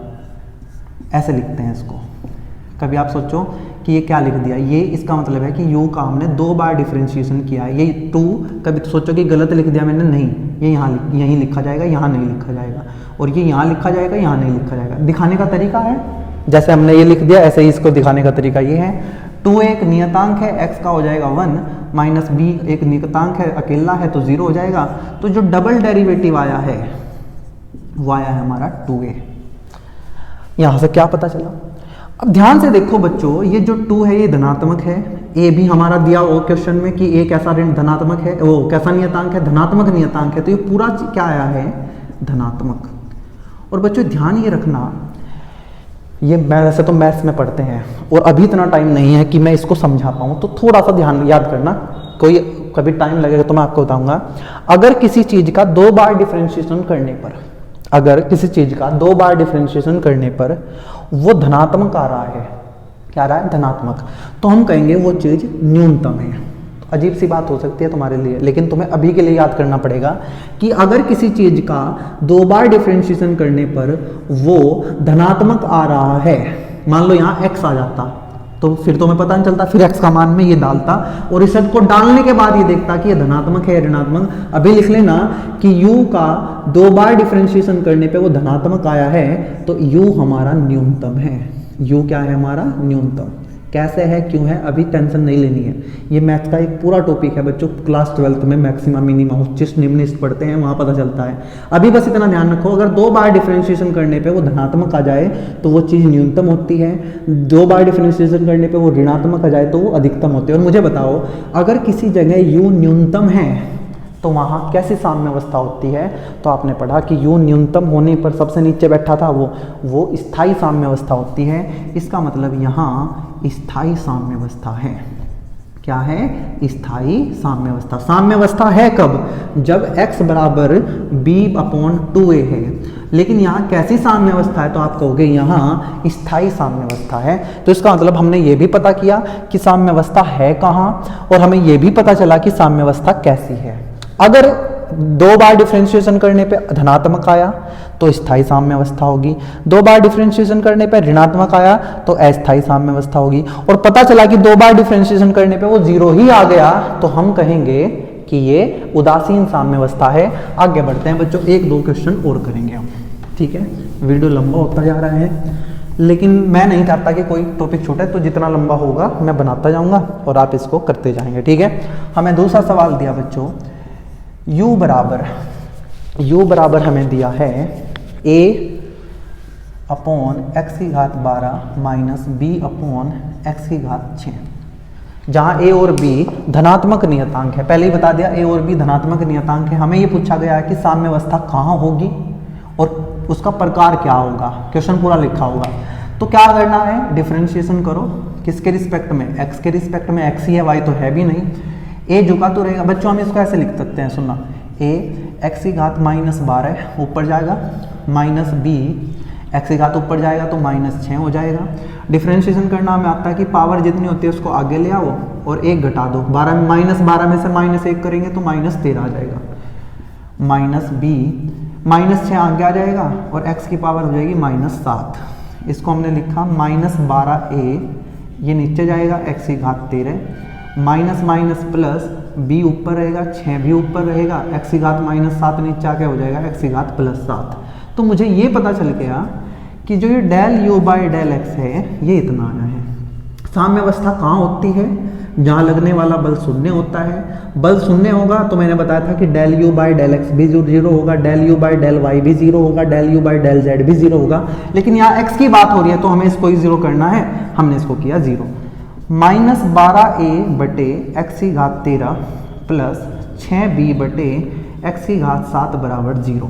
ऐसे लिखते हैं इसको। कभी आप सोचो कि ये क्या लिख दिया, ये इसका मतलब है कि u का हमने दो बार डिफरेंशिएशन किया है। ये 2, कभी तो सोचो कि गलत लिख दिया मैंने, नहीं, ये यहाँ यहीं लिखा जाएगा, यहाँ नहीं लिखा जाएगा, और ये यहाँ लिखा जाएगा, यहाँ नहीं लिखा जाएगा। दिखाने का तरीका है, जैसे हमने ये लिख दिया ऐसे ही इसको दिखाने का तरीका ये है। 2 एक नियतांक है, x का हो जाएगा 1, माइनस b एक नियतांक है, अकेला है तो 0 हो जाएगा। तो जो डबल डेरिवेटिव आया है वो आया है हमारा 2a। यहाँ से क्या पता चला, अब ध्यान से देखो बच्चों, ये जो 2 है ये धनात्मक है, a भी हमारा दिया वो क्वेश्चन में कि a कैसा ऋण धनात्मक है, वो कैसा नियतांक है, धनात्मक नियतांक है, तो ये पूरा क्या आया है, धनात्मक। और बच्चों ध्यान ये रखना, ये मैं वैसे तो मैथ्स में पढ़ते हैं और अभी इतना टाइम नहीं है कि मैं इसको समझा पाऊँ, तो थोड़ा सा ध्यान याद करना, कोई कभी टाइम लगेगा तो मैं आपको बताऊंगा। अगर किसी चीज़ का 2 बार डिफरेंशिएशन करने पर, अगर किसी चीज़ का 2 बार डिफरेंशिएशन करने पर वो धनात्मक आ रहा है, क्या आ रहा है, धनात्मक, तो हम कहेंगे वो चीज़ न्यूनतम है। अजीब सी बात हो सकती है तुम्हारे लिए, लेकिन तुम्हें अभी के लिए याद करना पड़ेगा कि अगर किसी चीज़ का 2 बार डिफरेंशिएशन करने पर वो धनात्मक आ रहा है, मान लो यहाँ x आ जाता, तो फिर तो हमें पता नहीं चलता, फिर x का मान में ये डालता और इस शब्द को डालने के बाद ये देखता कि ये धनात्मक है या ऋणात्मक। अभी लिख लेना कि u का 2 बार डिफरेंशिएशन करने पे वो धनात्मक आया है, तो u हमारा न्यूनतम है। u क्या है हमारा न्यूनतम। कैसे है, क्यों है, अभी टेंशन नहीं लेनी है। ये मैथ्स का एक पूरा टॉपिक है बच्चों, क्लास 12th में मैक्सिमा मिनिमा उच्चिष्ट निम्नलिखित पढ़ते हैं, वहाँ पता चलता है। अभी बस इतना ध्यान रखो, अगर 2 बार डिफरेंशिएशन करने पे वो धनात्मक आ जाए तो वो चीज़ न्यूनतम होती है, 2 बार डिफरेंशिएशन करने पे वो ऋणात्मक आ जाए तो वो अधिकतम होती है। और मुझे बताओ, अगर किसी जगह u न्यूनतम है तो वहाँ कैसी साम्य अवस्था होती है, तो आपने पढ़ा कि u न्यूनतम होने पर सबसे नीचे बैठा था वो स्थायी साम्य अवस्था होती है। इसका मतलब यहाँ स्थायी साम्य अवस्था है। क्या है, स्थायी साम्य अवस्था। साम्य अवस्था है कब, जब x बराबर b/2a है। लेकिन यहाँ कैसी साम्य अवस्था है, तो आप कहोगे यहाँ स्थायी साम्य अवस्था है। तो इसका मतलब हमने ये भी पता किया कि साम्य अवस्था है कहाँ, और हमें ये भी पता चला कि साम्य अवस्था कैसी है। अगर 2 बार डिफरेंशिएशन करने पे धनात्मक आया तो स्थायी साम्य अवस्था होगी, 2 बार डिफरेंशिएशन करने पे ऋणात्मक आया तो अस्थायी साम्य अवस्था होगी। और पता चला कि 2 बार डिफरेंशिएशन करने पे वो 0 ही आ गया तो हम कहेंगे कि ये उदासीन साम्य अवस्था है। आगे बढ़ते हैं बच्चों, 1-2 क्वेश्चन और करेंगे हम, ठीक है। वीडियो लंबा होता जा रहा है, लेकिन मैं नहीं चाहता कि कोई टॉपिक छूटे, तो जितना लंबा होगा मैं बनाता जाऊंगा और आप इसको करते जाएंगे, ठीक है। हमें दूसरा सवाल दिया बच्चों, u बराबर हमें दिया है a/x⁻12 माइनस b/x�6, जहाँ a और b धनात्मक नियतांक है। पहले ही बता दिया a और b धनात्मक नियतांक है। हमें ये पूछा गया है कि साम्य अवस्था कहाँ होगी और उसका प्रकार क्या होगा, क्वेश्चन पूरा लिखा होगा। तो क्या करना है, डिफरेंशिएशन करो, किसके रिस्पेक्ट में, x के रिस्पेक्ट में। x ही है, y तो है भी नहीं। a झुका तो रहेगा बच्चों, हम इसको ऐसे लिख सकते हैं, सुनना, a(x⁻12) ऊपर जाएगा, माइनस b x⁻, ऊपर जाएगा तो -6 हो जाएगा। डिफरेंशिएशन करना हमें आता है कि पावर जितनी होती है उसको आगे ले आओ और 1 घटा दो। -12 में से -1 करेंगे तो -13 आ जाएगा, माइनस b -6 आगे आ जाएगा और x की पावर हो जाएगी -7। इसको हमने लिखा -12a, ये नीचे जाएगा x⁻13, minus minus plus b ऊपर रहेगा, 6 भी ऊपर रहेगा, x⁻−7 नीचे आके हो जाएगा x⁻+7। तो मुझे ये पता चल गया कि जो ये डेल u/डेल x है ये इतना आया है। साम्य अवस्था कहाँ होती है, जहाँ लगने वाला बल शून्य होता है। बल शून्य होगा तो मैंने बताया था कि डेल u/डेल x भी 0 होगा, डेल u/डेल y भी 0 होगा, डेल u/डेल z भी 0 होगा। लेकिन यहाँ x की बात हो रही है तो हमें इसको ही 0 करना है, हमने इसको किया 0। -12a/x⁻13 प्लस 6b/x⁻7 बराबर 0।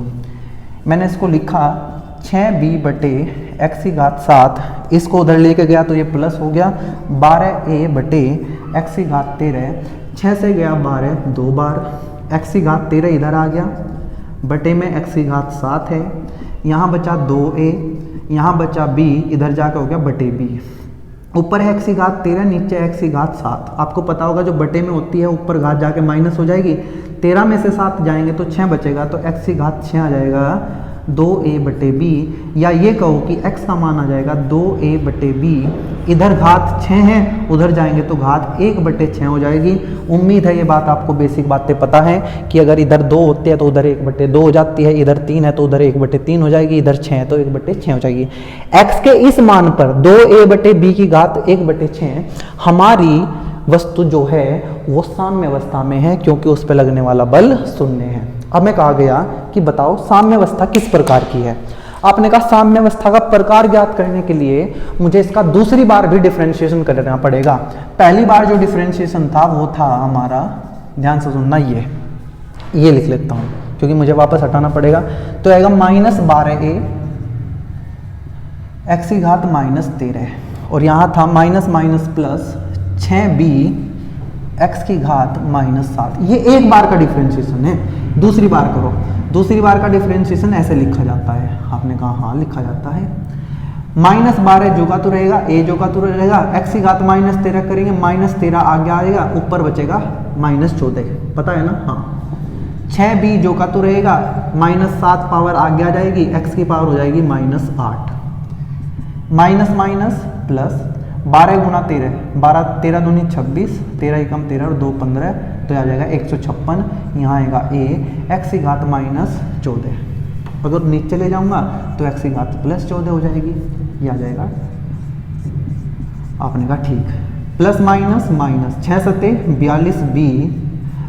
मैंने इसको लिखा 6b/x⁻7, इसको उधर लेके गया तो ये प्लस हो गया, 12a/x⁻13, 6 से गया 12 2 बार, x⁻13 इधर आ गया, बटे में x⁻7 है, यहाँ बचा 2a, यहाँ बचा b, इधर जाकर हो गया बटे b। ऊपर है x⁻13, नीचे x⁻7। आपको पता होगा जो बटे में होती है ऊपर घात जाके माइनस हो जाएगी, 13 में से 7 जाएंगे तो 6 बचेगा, तो x⁻6 आ जाएगा 2a/b, या ये कहो कि x का मान आ जाएगा 2a/b। इधर घात 6 है, उधर जाएंगे तो घात 1/6 हो जाएगी। उम्मीद है ये बात आपको बेसिक बातें पता है कि अगर इधर 2 होते हैं तो उधर 1/2 हो जाती है, इधर 3 है तो उधर 1/3 हो जाएगी, इधर 6 है तो 1/6 हो जाएगी। x के इस मान पर 2a/b की घात 1/6 हमारी वस्तु जो है वो साम्य अवस्था में है, क्योंकि उस पर लगने वाला बल शून्य है। अब मैं कहा गया कि बताओ साम्य अवस्था किस प्रकार की है। आपने कहा साम्य अवस्था का प्रकार ज्ञात करने के लिए मुझे इसका दूसरी बार भी डिफरेंशिएशन करना पड़ेगा। पहली बार जो डिफरेंशिएशन था वो था हमारा, ध्यान से सुनना, ये लिख लेता हूं क्योंकि मुझे वापस हटाना पड़ेगा। तो आएगा -12a x⁻13, और यहाँ था minus minus plus 6b x⁻7। ये एक बार का डिफरेंशिएशन है। दूसरी बार करो, दूसरी बार का डिफरेंशिएशन ऐसे लिखा जाता है। आपने कहा हाँ लिखा जाता है, -12 जो का तो रहेगा, a जो का तो रहेगा, x⁻−13 करेंगे, -13 आगे आएगा, ऊपर बचेगा -14, पता है ना। हाँ 6b जो का तो रहेगा, -7 पावर आगे आ जाएगी, x की पावर हो जाएगी -8, माइनस माइनस प्लस 12 गुना 13, 12 13 दूनी 26, 13 एकम 13 और 2 15, तो आ जाएगा 156। यहाँ आएगा a x की घात -14। अगर नीचे ले जाऊंगा तो x की घात +14 हो जाएगी, ये आ जाएगा। आपने कहा ठीक, प्लस माइनस माइनस 6 सते 42b,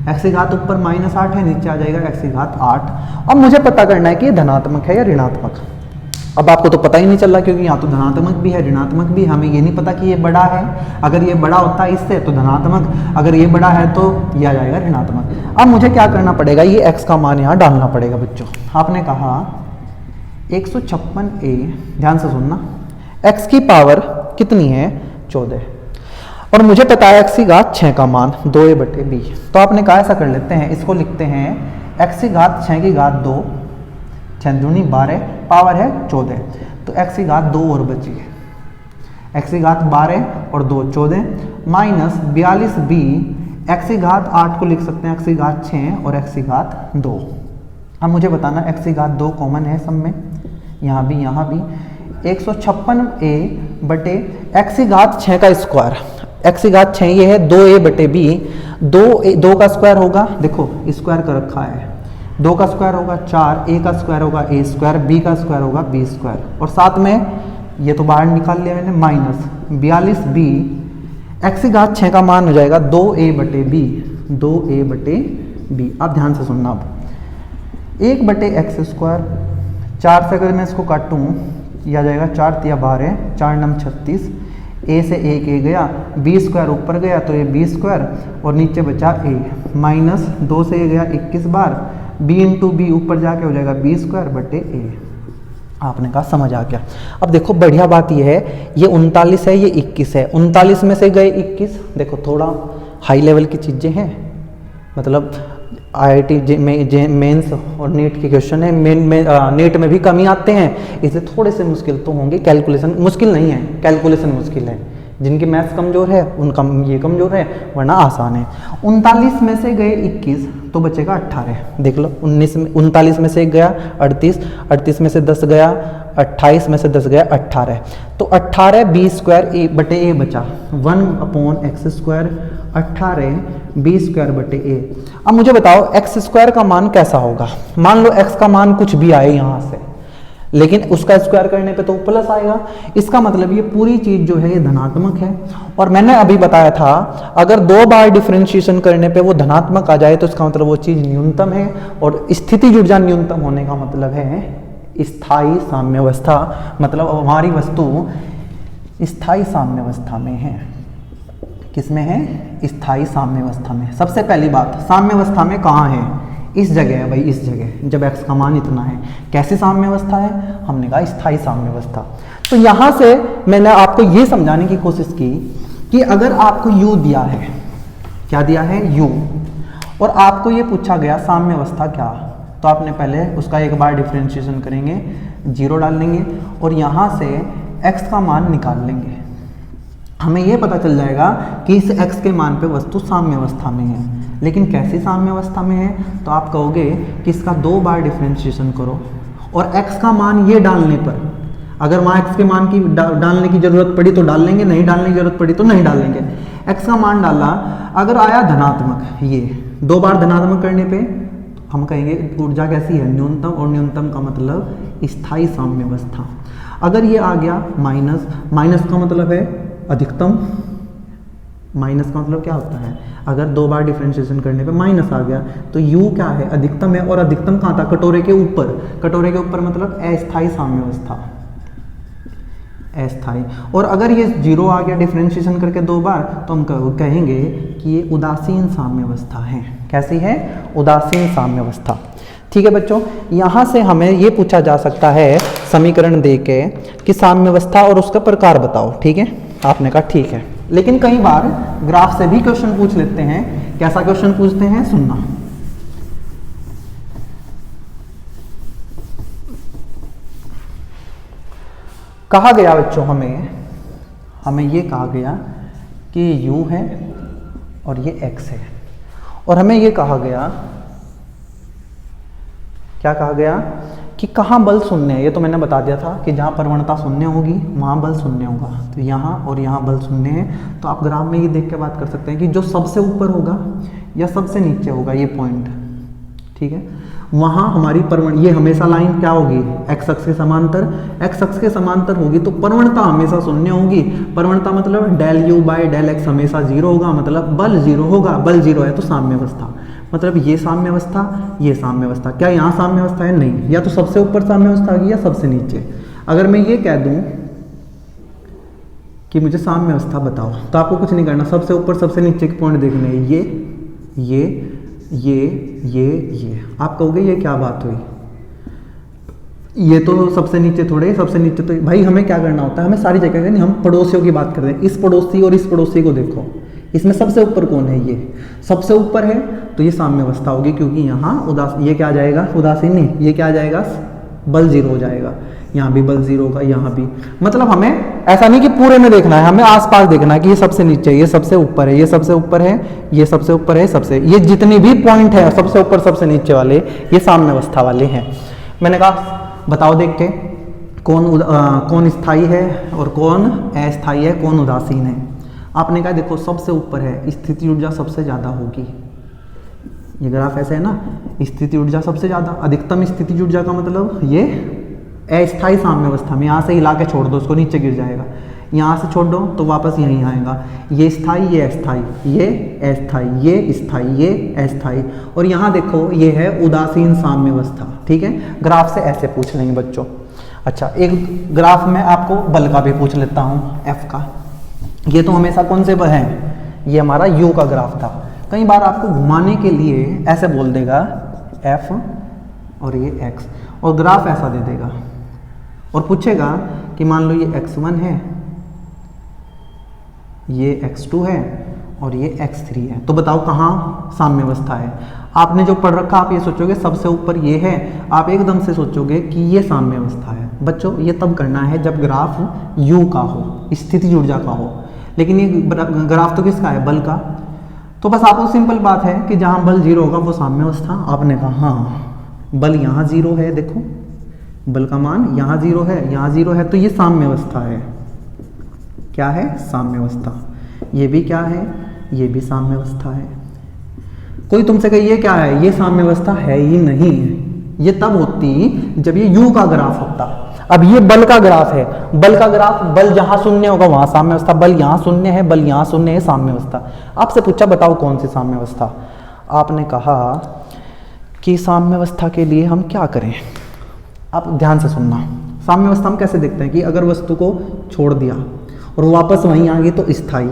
x की घात ऊपर -8 है, नीचे आ जाएगा x की घात 8। अब मुझे पता करना है कि ये धनात्मक है या ऋणात्मक। अब आपको तो पता ही नहीं चल रहा, क्योंकि यहाँ तो धनात्मक भी है ऋणात्मक भी, हमें ये नहीं पता कि ये बड़ा है। अगर ये बड़ा होता है इससे तो धनात्मक, अगर ये बड़ा है तो ये आ जाएगा ऋणात्मक। अब मुझे क्या करना पड़ेगा, ये x का मान यहाँ डालना पड़ेगा बच्चों। आपने कहा 156a, ध्यान से सुनना, x की पावर कितनी है 14, और मुझे पता है x की घात 6 का मान 2a/b। तो आपने कहा ऐसा कर लेते हैं, इसको लिखते हैं x की घात 6 की घात 2, 6 दूनी 12, पावर है 14, तो x की घात 2 और बची है, x की घात 12 और 2 14, माइनस 42b, x की घात 8 को लिख सकते हैं x की घात 6 और x की घात 2। अब मुझे बताना x की घात 2 कॉमन है सब में, यहाँ भी 156a बटे x की घात 6 का स्क्वायर, x की घात 6 ये है 2a/b, 2 का स्क्वायर होगा, देखो स्क्वायर कर रखा है, 2 का स्क्वायर होगा 4, a का स्क्वायर होगा a स्क्वायर, b का स्क्वायर होगा b स्क्वायर, और साथ में ये तो बाहर निकाल लिया मैंने, माइनस 42b, x की घात 6 का मान हो जाएगा 2a/b, 2a/b। अब ध्यान से सुनना, अब 1/x², 4 से अगर मैं इसको काटूँ यह आ जाएगा 4 तिया 12, 4 नम 36, a से 1 a गया, b स्क्वायर ऊपर गया तो ये b स्क्वायर और नीचे बचा a, माइनस 2 से ये गया 21 बार, b इंटू बी ऊपर जाके हो जाएगा b स्क्वायर बटे a। आपने कहा समझ आ गया। अब देखो बढ़िया बात ये है, ये 39 है, ये 21 है, 39 में से गए 21, देखो थोड़ा हाई लेवल की चीज़ें हैं, मतलब IIT मेंस और नीट के क्वेश्चन है, नीट में भी कमी आते हैं, इसलिए थोड़े से मुश्किल तो होंगे। कैलकुलेशन मुश्किल नहीं है, कैलकुलेशन मुश्किल है, जिनकी मैथ्स कमज़ोर है उनका ये कमज़ोर है, वरना आसान है। 39 में से गए 21 तो बचेगा 18, देख लो 39 में से 1 गया 38, 38 में से 10 गया 28, में से 10 गया 18, तो 18 b स्क्वायर a बटे a बचा, 1/x², 18 b स्क्वायर बटे a। अब मुझे बताओ x स्क्वायर का मान कैसा होगा। मान लो x का मान कुछ भी आए यहाँ से, लेकिन उसका स्क्वायर करने पे तो प्लस आएगा, इसका मतलब ये पूरी चीज जो है ये धनात्मक है। और मैंने अभी बताया था अगर 2 बार डिफरेंशिएशन करने पे वो धनात्मक आ जाए तो इसका मतलब वो चीज न्यूनतम है, और स्थितिज ऊर्जा न्यूनतम होने का मतलब है स्थायी साम्यावस्था, मतलब हमारी वस्तु स्थायी साम्यावस्था में है। किसमें है? स्थायी साम्यावस्था में। सबसे पहली बात, साम्यावस्था में कहाँ है? इस जगह है भाई, इस जगह, जब x का मान इतना है। कैसी साम्यावस्था है? हमने कहा स्थायी साम्यावस्था। तो यहां से मैंने आपको ये समझाने की कोशिश की कि अगर आपको u दिया है, क्या दिया है? u, और आपको ये पूछा गया साम्यावस्था क्या, तो आपने पहले उसका एक बार डिफरेंशिएशन करेंगे, 0 डाल लेंगे और यहाँ से x का मान निकाल लेंगे। हमें ये पता चल जाएगा कि इस x के मान पे वस्तु साम्यावस्था में है। लेकिन कैसी साम्यावस्था में है? तो आप कहोगे कि इसका 2 बार डिफरेंशिएशन करो और x का मान ये डालने पर, अगर वहाँ x के मान की डालने की जरूरत पड़ी तो डाल लेंगे, नहीं डालने की जरूरत पड़ी तो नहीं डाल लेंगे। x का मान डाला, अगर आया धनात्मक, ये 2 बार धनात्मक करने पे हम कहेंगे ऊर्जा कैसी है? न्यूनतम, और न्यूनतम का मतलब स्थायी साम्यावस्था। अगर ये आ गया माइनस, माइनस का मतलब है अधिकतम, माइनस का मतलब क्या होता है? अगर 2 बार डिफरेंशिएशन करने पे माइनस आ गया तो u क्या है? अधिकतम है, और अधिकतम कहाँ था? कटोरे के ऊपर। कटोरे के ऊपर मतलब अस्थायी साम्यावस्था, अस्थायी। और अगर ये 0 आ गया डिफरेंशिएशन करके 2 बार तो हम कहेंगे कि ये उदासीन साम्यावस्था है। कैसी है? उदासीन साम्यावस्था। ठीक है बच्चों, यहाँ से हमें ये पूछा जा सकता है समीकरण दे के कि साम्यावस्था और उसका प्रकार बताओ। ठीक है, आपने कहा ठीक है। लेकिन कई बार ग्राफ से भी क्वेश्चन पूछ लेते हैं। कैसा क्वेश्चन पूछते हैं? सुनना। कहा गया बच्चों, हमें ये कहा गया कि u है और ये x है, और हमें ये कहा गया, क्या कहा गया कि कहाँ बल शून्य है। ये तो मैंने बता दिया था कि जहाँ प्रवणता शून्य होगी वहाँ बल शून्य होगा। तो यहाँ और यहाँ बल शून्य है। तो आप ग्राफ में ये देख के बात कर सकते हैं कि जो सबसे ऊपर होगा या सबसे नीचे होगा ये पॉइंट, ठीक है, वहाँ हमारी ये हमेशा लाइन क्या होगी, एक्स अक्ष के समांतर। एक्स अक्ष के समांतर होगी तो प्रवणता हमेशा शून्य होगी। प्रवणता मतलब del u by del x हमेशा जीरो होगा, मतलब बल जीरो होगा। बल जीरो है तो साम्यावस्था, मतलब ये साम्यावस्था, ये साम्यावस्था। क्या यहाँ साम्यावस्था है? नहीं। या तो सबसे ऊपर साम्यावस्था आ गई या सबसे नीचे। अगर मैं ये कह दूं कि मुझे साम्यावस्था बताओ तो आपको कुछ नहीं करना, सबसे ऊपर सबसे नीचे के पॉइंट देखने हैं, ये। आप कहोगे ये क्या बात हुई, ये तो सबसे नीचे थोड़े, सबसे नीचे तो भाई हमें क्या करना होता है, हमें सारी जगह नहीं, हम पड़ोसियों की बात कर रहे हैं। इस पड़ोसी और इस पड़ोसी को देखो, इसमें सबसे ऊपर कौन है? ये सबसे ऊपर है तो ये साम्यावस्था होगी, क्योंकि यहाँ ये क्या आ जाएगा, उदासीन नहीं, ये क्या आ जाएगा, बल जीरो हो जाएगा। यहाँ भी बल जीरो होगा, यहाँ भी। मतलब हमें ऐसा नहीं कि पूरे में देखना है, हमें आसपास देखना है कि ये सबसे नीचे है, ये सबसे ऊपर है, ये सबसे ऊपर है, ये सबसे ऊपर है, सबसे, ये जितने भी पॉइंट है सबसे ऊपर सबसे नीचे वाले ये साम्यावस्था वाले हैं। मैंने कहा बताओ देख के कौन स्थायी है और कौन अस्थायी है, कौन उदासीन है। आपने कहा देखो सबसे ऊपर है, स्थिति ऊर्जा सबसे ज़्यादा होगी। ये ग्राफ ऐसे है ना, स्थिति ऊर्जा सबसे ज़्यादा, अधिकतम स्थिति ऊर्जा का मतलब ये अस्थायी साम्यावस्था में। यहाँ से हिला के छोड़ दो उसको, नीचे गिर जाएगा। यहाँ से छोड़ दो तो वापस यहीं आएगा। ये स्थायी, ये अस्थायी, ये अस्थायी, ये स्थायी, ये अस्थायी। और यहाँ देखो ये है उदासीन साम्यावस्था, ठीक है। ग्राफ से ऐसे पूछ लेंगे बच्चों। अच्छा, एक ग्राफ में आपको बल का भी पूछ लेता हूँ, एफ का। ये तो हमेशा कौन से है, ये हमारा यू का ग्राफ था। कई बार आपको घुमाने के लिए ऐसे बोल देगा एफ और ये एक्स, और ग्राफ ऐसा दे देगा और पूछेगा कि मान लो ये x1 है, ये x2 है और ये x3 है, तो बताओ कहाँ साम्यावस्था है। आपने जो पढ़ रखा आप ये सोचोगे सबसे ऊपर ये है, आप एकदम से सोचोगे कि ये साम्यावस्था है। बच्चों ये तब करना है जब ग्राफ u का हो, स्थिति ऊर्जा का हो। लेकिन ये ग्राफ तो किसका है, बल का। तो बस आपको सिंपल बात है कि जहाँ बल जीरो होगा वो साम्यावस्था। आपने कहा हाँ बल यहाँ जीरो है, देखो बल का मान यहाँ जीरो है, यहाँ जीरो है, तो ये साम्यावस्था है। क्या है, साम्यावस्था। ये भी क्या है, ये भी साम्यावस्था है। कोई तुमसे कहे ये क्या है, ये साम्यावस्था है ही नहीं। ये तब होती जब ये यू का ग्राफ होता। अब ये बल का ग्राफ है, बल का ग्राफ, बल जहां शून्य होगा वहां साम्यावस्था, बल यहाँ शून्य है, बल यहाँ शून्य है, साम्यावस्था। आपसे पूछा बताओ कौन सी साम्यावस्था। आपने कहा कि साम्यावस्था के लिए हम क्या करें। आप ध्यान से सुनना, साम्यावस्था हम कैसे देखते हैं कि अगर वस्तु को छोड़ दिया और वापस वहीं आ गई तो स्थायी,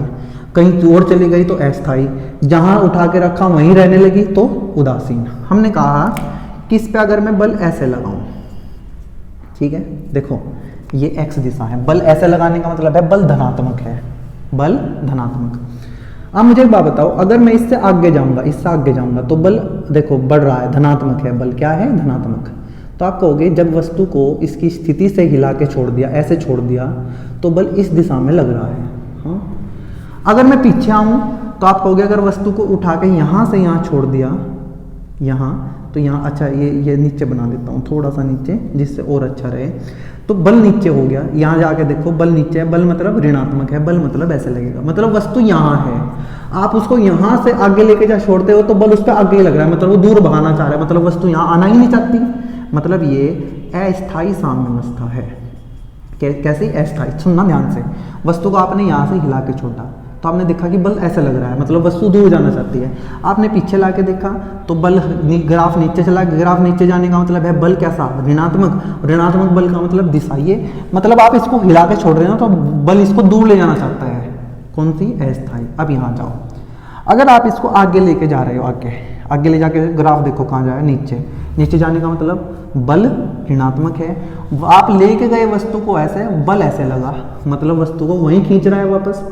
कहीं और चली गई तो अस्थायी, जहां उठा के रखा वहीं रहने लगी तो उदासीन। हमने कहा कि इस पे अगर मैं बल ऐसे लगाऊं, ठीक है, देखो ये x दिशा है, बल ऐसे लगाने का मतलब है बल धनात्मक है, बल धनात्मक। अब मुझे एक बात बताओ, अगर मैं इससे आगे जाऊंगा, इससे आगे जाऊंगा तो बल देखो बढ़ रहा है, धनात्मक है, बल क्या है, धनात्मक। तो आप कहोगे जब वस्तु को इसकी स्थिति से हिला के छोड़ दिया, ऐसे छोड़ दिया, तो बल इस दिशा में लग रहा है। हाँ, अगर मैं पीछे आऊं तो आप कहोगे अगर वस्तु को उठा के यहाँ से यहाँ छोड़ दिया, यहाँ तो यहाँ, अच्छा ये नीचे बना देता हूँ, थोड़ा सा नीचे, जिससे और अच्छा रहे। तो बल नीचे हो गया, यहाँ जाके देखो बल नीचे है, बल मतलब ऋणात्मक है, बल मतलब ऐसे लगेगा, मतलब वस्तु यहाँ है। आप उसको यहाँ से आगे लेके जा छोड़ते हो तो बल उस पर आगे लग रहा है, मतलब वो दूर भगाना चाह रहा है, मतलब वस्तु यहाँ आना ही नहीं चाहती, मतलब ये अस्थायी साम्यावस्था है। कैसे अस्थायी, सुनना ध्यान से। वस्तु को आपने यहाँ से हिला के छोड़ा तो आपने देखा कि बल ऐसे लग रहा है, मतलब वस्तु दूर जाना चाहती है। आपने पीछे ला के देखा तो बल ग्राफ नीचे चला, ग्राफ नीचे जाने का मतलब है बल कैसा, ऋणात्मक। ऋणात्मक बल का मतलब दिशा, ये मतलब आप इसको हिला के छोड़ रहे हो तो बल इसको दूर ले जाना चाहता है, कौन सी, अस्थायी। अब यहाँ जाओ, अगर आप इसको आगे लेके जा रहे हो, आगे ले जाके ग्राफ देखो कहाँ जाए, नीचे। नीचे जाने का मतलब बल ऋणात्मक है। आप लेके गए वस्तु को ऐसे, बल ऐसे लगा, मतलब वस्तु को वहीं खींच रहा है वापस।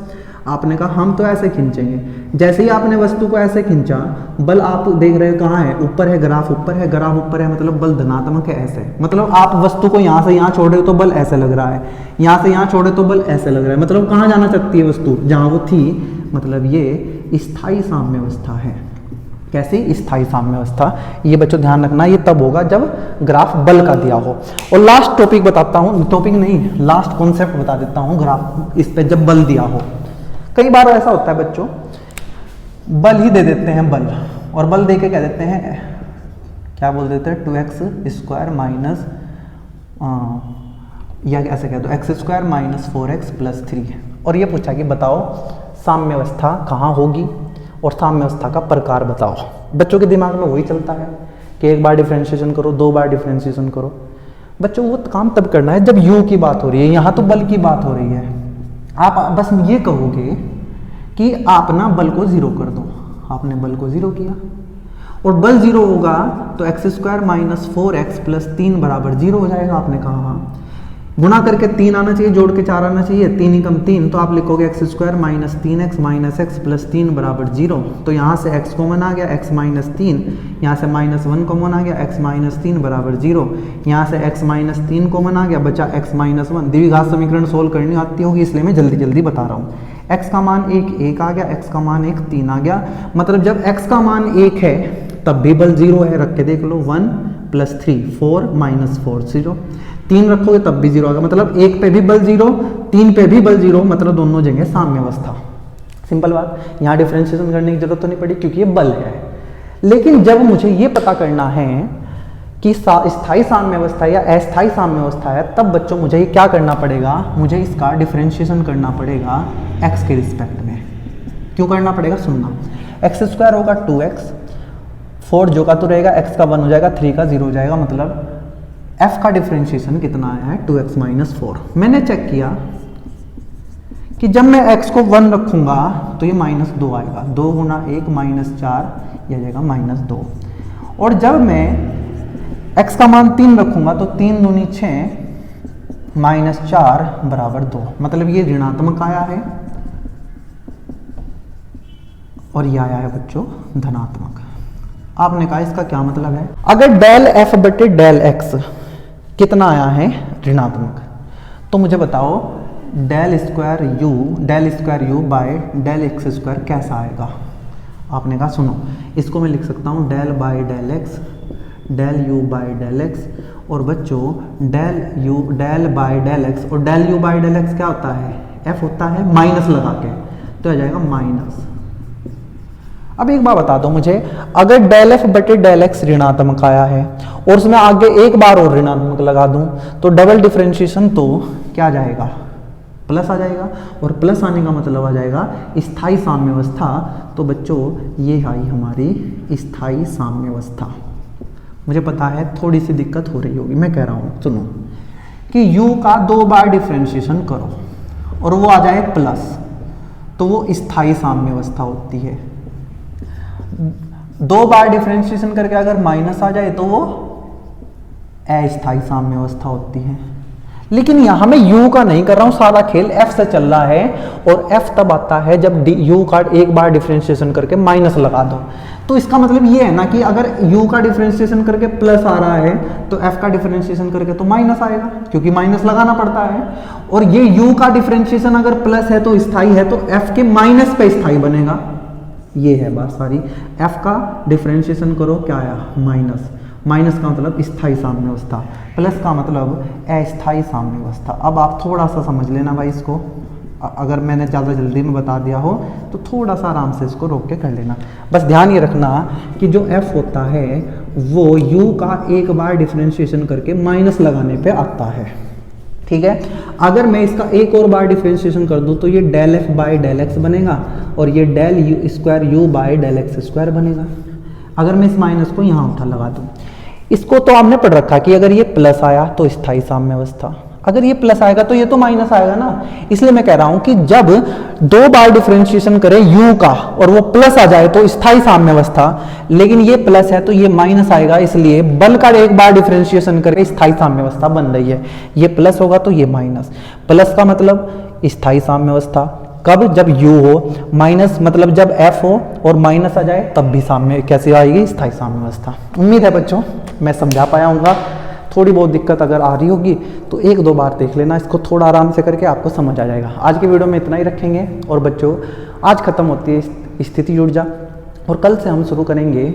आपने कहा हम तो ऐसे खींचेंगे। जैसे ही आपने वस्तु को ऐसे खींचा, बल आप देख रहे हो कहाँ है, ऊपर है, ग्राफ ऊपर है, ग्राफ ऊपर है, मतलब बल धनात्मक है, ऐसे। मतलब आप वस्तु को यहाँ से यहाँ छोड़ रहे हो तो बल ऐसे लग रहा है, यहाँ से यहाँ छोड़े तो बल ऐसे लग रहा है, मतलब कहाँ जाना चाहती है वस्तु, जहाँ वो थी। मतलब ये स्थायी साम्यावस्था है। कैसी? स्थायी साम्यावस्था। ये बच्चों ध्यान रखना, ये तब होगा जब ग्राफ बल का दिया हो। और लास्ट टॉपिक बताता हूँ, टॉपिक नहीं, लास्ट कॉन्सेप्ट बता देता हूँ ग्राफ इस पे जब बल दिया हो। कई बार ऐसा होता है बच्चों, बल ही दे देते हैं बल, और बल दे के कह देते हैं, क्या बोल देते हैं, 2x² माइनस, या ऐसे कह दो x² माइनस 4x प्लस 3, और ये पूछा कि बताओ साम्यावस्था कहाँ होगी और साम्यावस्था का प्रकार बताओ। बच्चों के दिमाग में वही चलता है कि एक बार डिफरेंशिएशन करो, 2 बार डिफरेंशिएशन करो। बच्चों वो काम तब करना है जब u की बात हो रही है, यहाँ तो बल की बात हो रही है। आप बस ये कहोगे कि आप ना बल को 0 कर दो, आपने बल को 0 किया, और बल 0 होगा तो x² माइनस 4x प्लस 3 बराबर 0 हो जाएगा। आपने कहा हाँ, गुणा करके 3 आना चाहिए, जोड़ के 4 आना चाहिए, 3 ही कम 3, तो आप लिखोगे x² minus 3x minus x plus 3 बराबर 0। तो यहाँ से x कॉमन आ गया, x माइनस 3, यहाँ से -1 कॉमन आ गया, x माइनस 3 बराबर 0, यहाँ से x माइनस 3 कॉमन आ गया, बचा x माइनस 1। द्विघात समीकरण सोल्व करनी आती होगी, इसलिए मैं जल्दी जल्दी बता रहा हूँ। x का मान 1 आ गया, x का मान 1 3 आ गया, मतलब जब x का मान 1 है तब भी बल 0 है, रख के देख लो, 1 प्लस 3 4 माइनस 4 0, 3 रखोगे तब भी 0 आएगा, मतलब 1 पे भी बल 0, 3 पे भी बल 0, मतलब दोनों जगह साम्यावस्था। सिंपल बात, यहाँ डिफरेंशिएशन करने की जरूरत तो नहीं पड़ी क्योंकि ये बल है। लेकिन जब मुझे ये पता करना है कि स्थायी साम्यावस्था या अस्थायी साम्यावस्था है, तब बच्चों मुझे क्या करना पड़ेगा, मुझे इसका डिफरेंशिएशन करना पड़ेगा x के रिस्पेक्ट में। क्यों करना पड़ेगा सुनना, x² होगा 2x, 4 जो का तो रहेगा, x का 1 हो जाएगा, 3 का 0 हो जाएगा, मतलब f का डिफरेंशिएशन कितना आया है 2x माइनस 4। मैंने चेक किया कि जब मैं x को 1 रखूंगा तो ये -2 आएगा, 2 गुना 1 माइनस 4, यह जाएगा -2, और जब मैं x का मान 3 रखूंगा तो 3 दूनी 6 माइनस 4 बराबर 2, मतलब ये ऋणात्मक आया है और ये आया है बच्चों धनात्मक। आपने कहा इसका क्या मतलब है, अगर डेल f बटे डेल x कितना आया है ऋणात्मक, तो मुझे बताओ del square u by del x² कैसा आएगा। आपने कहा सुनो, इसको मैं लिख सकता हूँ del by del x, del u by del x, और बच्चों डेल बाय डेल x, और del u by del x क्या होता है, f होता है माइनस लगा के, तो आ जाएगा माइनस। अब एक बार बता दो मुझे, अगर डेल f बटे डेल x ऋणात्मक आया है और उसमें आगे एक बार और ऋणात्मक लगा दूं तो डबल डिफरेंशिएशन तो क्या आ जाएगा, प्लस आ जाएगा, और प्लस आने का मतलब आ जाएगा स्थायी साम्यावस्था। तो बच्चों ये आई हमारी स्थायी साम्यावस्था। मुझे पता है थोड़ी सी दिक्कत हो रही होगी, मैं कह रहा हूँ सुनो, कि u का 2 बार डिफरेंशिएशन करो और वो आ जाए प्लस, तो वो स्थायी साम्यावस्था होती है। 2 बार डिफरेंशिएशन करके अगर माइनस आ जाए तो वो अस्थायी साम्यावस्था होती है। लेकिन यहां मैं u का नहीं कर रहा हूं, सारा खेल f से चल रहा है, और f तब आता है जब u का एक बार डिफरेंशिएशन करके माइनस लगा दो। तो इसका मतलब ये है ना कि अगर u का डिफरेंशिएशन करके प्लस आ रहा है तो f का डिफरेंशिएशन करके तो माइनस आएगा, क्योंकि माइनस लगाना पड़ता है। और ये u का डिफरेंशिएशन अगर प्लस है तो स्थायी है, तो f के माइनस पे स्थायी बनेगा। ये है बात सारी, f का डिफरेंशिएशन करो क्या आया माइनस, माइनस का मतलब स्थायी साम्यावस्था, प्लस का मतलब अस्थायी साम्यावस्था। अब आप थोड़ा सा समझ लेना भाई इसको, अगर मैंने ज़्यादा जल्दी में बता दिया हो तो थोड़ा सा आराम से इसको रोक के कर लेना। बस ध्यान ये रखना कि जो f होता है वो u का एक बार डिफरेंशिएशन करके माइनस लगाने पे आता है, ठीक है। अगर मैं इसका एक और बार डिफरेंशिएशन कर दूं तो ये del f by del x बनेगा, और ये del u by del x² बनेगा। अगर मैं इस माइनस को यहाँ उठा लगा दूं, इसको तो आपने पढ़ रखा कि अगर ये प्लस आया तो स्थायी साम्यावस्था, अगर ये प्लस आएगा तो ये तो माइनस आएगा ना। इसलिए मैं कह रहा हूं कि जब 2 बार डिफरेंशिएशन करें u का और वो प्लस आ जाए तो स्थायी साम्यावस्था, लेकिन ये प्लस है तो ये माइनस आएगा, इसलिए बल का एक बार डिफरेंशिएशन करके स्थायी साम्यावस्था बन रही है। ये प्लस होगा तो ये माइनस, प्लस का मतलब स्थायी साम्यावस्था कब, जब u हो, माइनस मतलब जब f हो और माइनस आ जाए तब भी साम्य कैसे आएगी, स्थायी साम्यावस्था। उम्मीद है बच्चों मैं समझा पाया हूँगा। थोड़ी बहुत दिक्कत अगर आ रही होगी तो 1-2 बार देख लेना, इसको थोड़ा आराम से करके आपको समझ आ जाएगा। आज की वीडियो में इतना ही रखेंगे, और बच्चों आज खत्म होती है स्थितिज ऊर्जा। और कल से हम शुरू करेंगे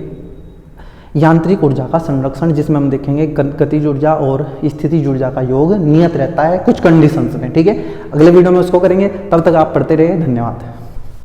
यांत्रिक ऊर्जा का संरक्षण, जिसमें हम देखेंगे गतिज ऊर्जा और स्थितिज ऊर्जा का योग नियत रहता है कुछ कंडीशंस में। ठीक है, अगले वीडियो में उसको करेंगे। तब तक आप पढ़ते रहिए। धन्यवाद।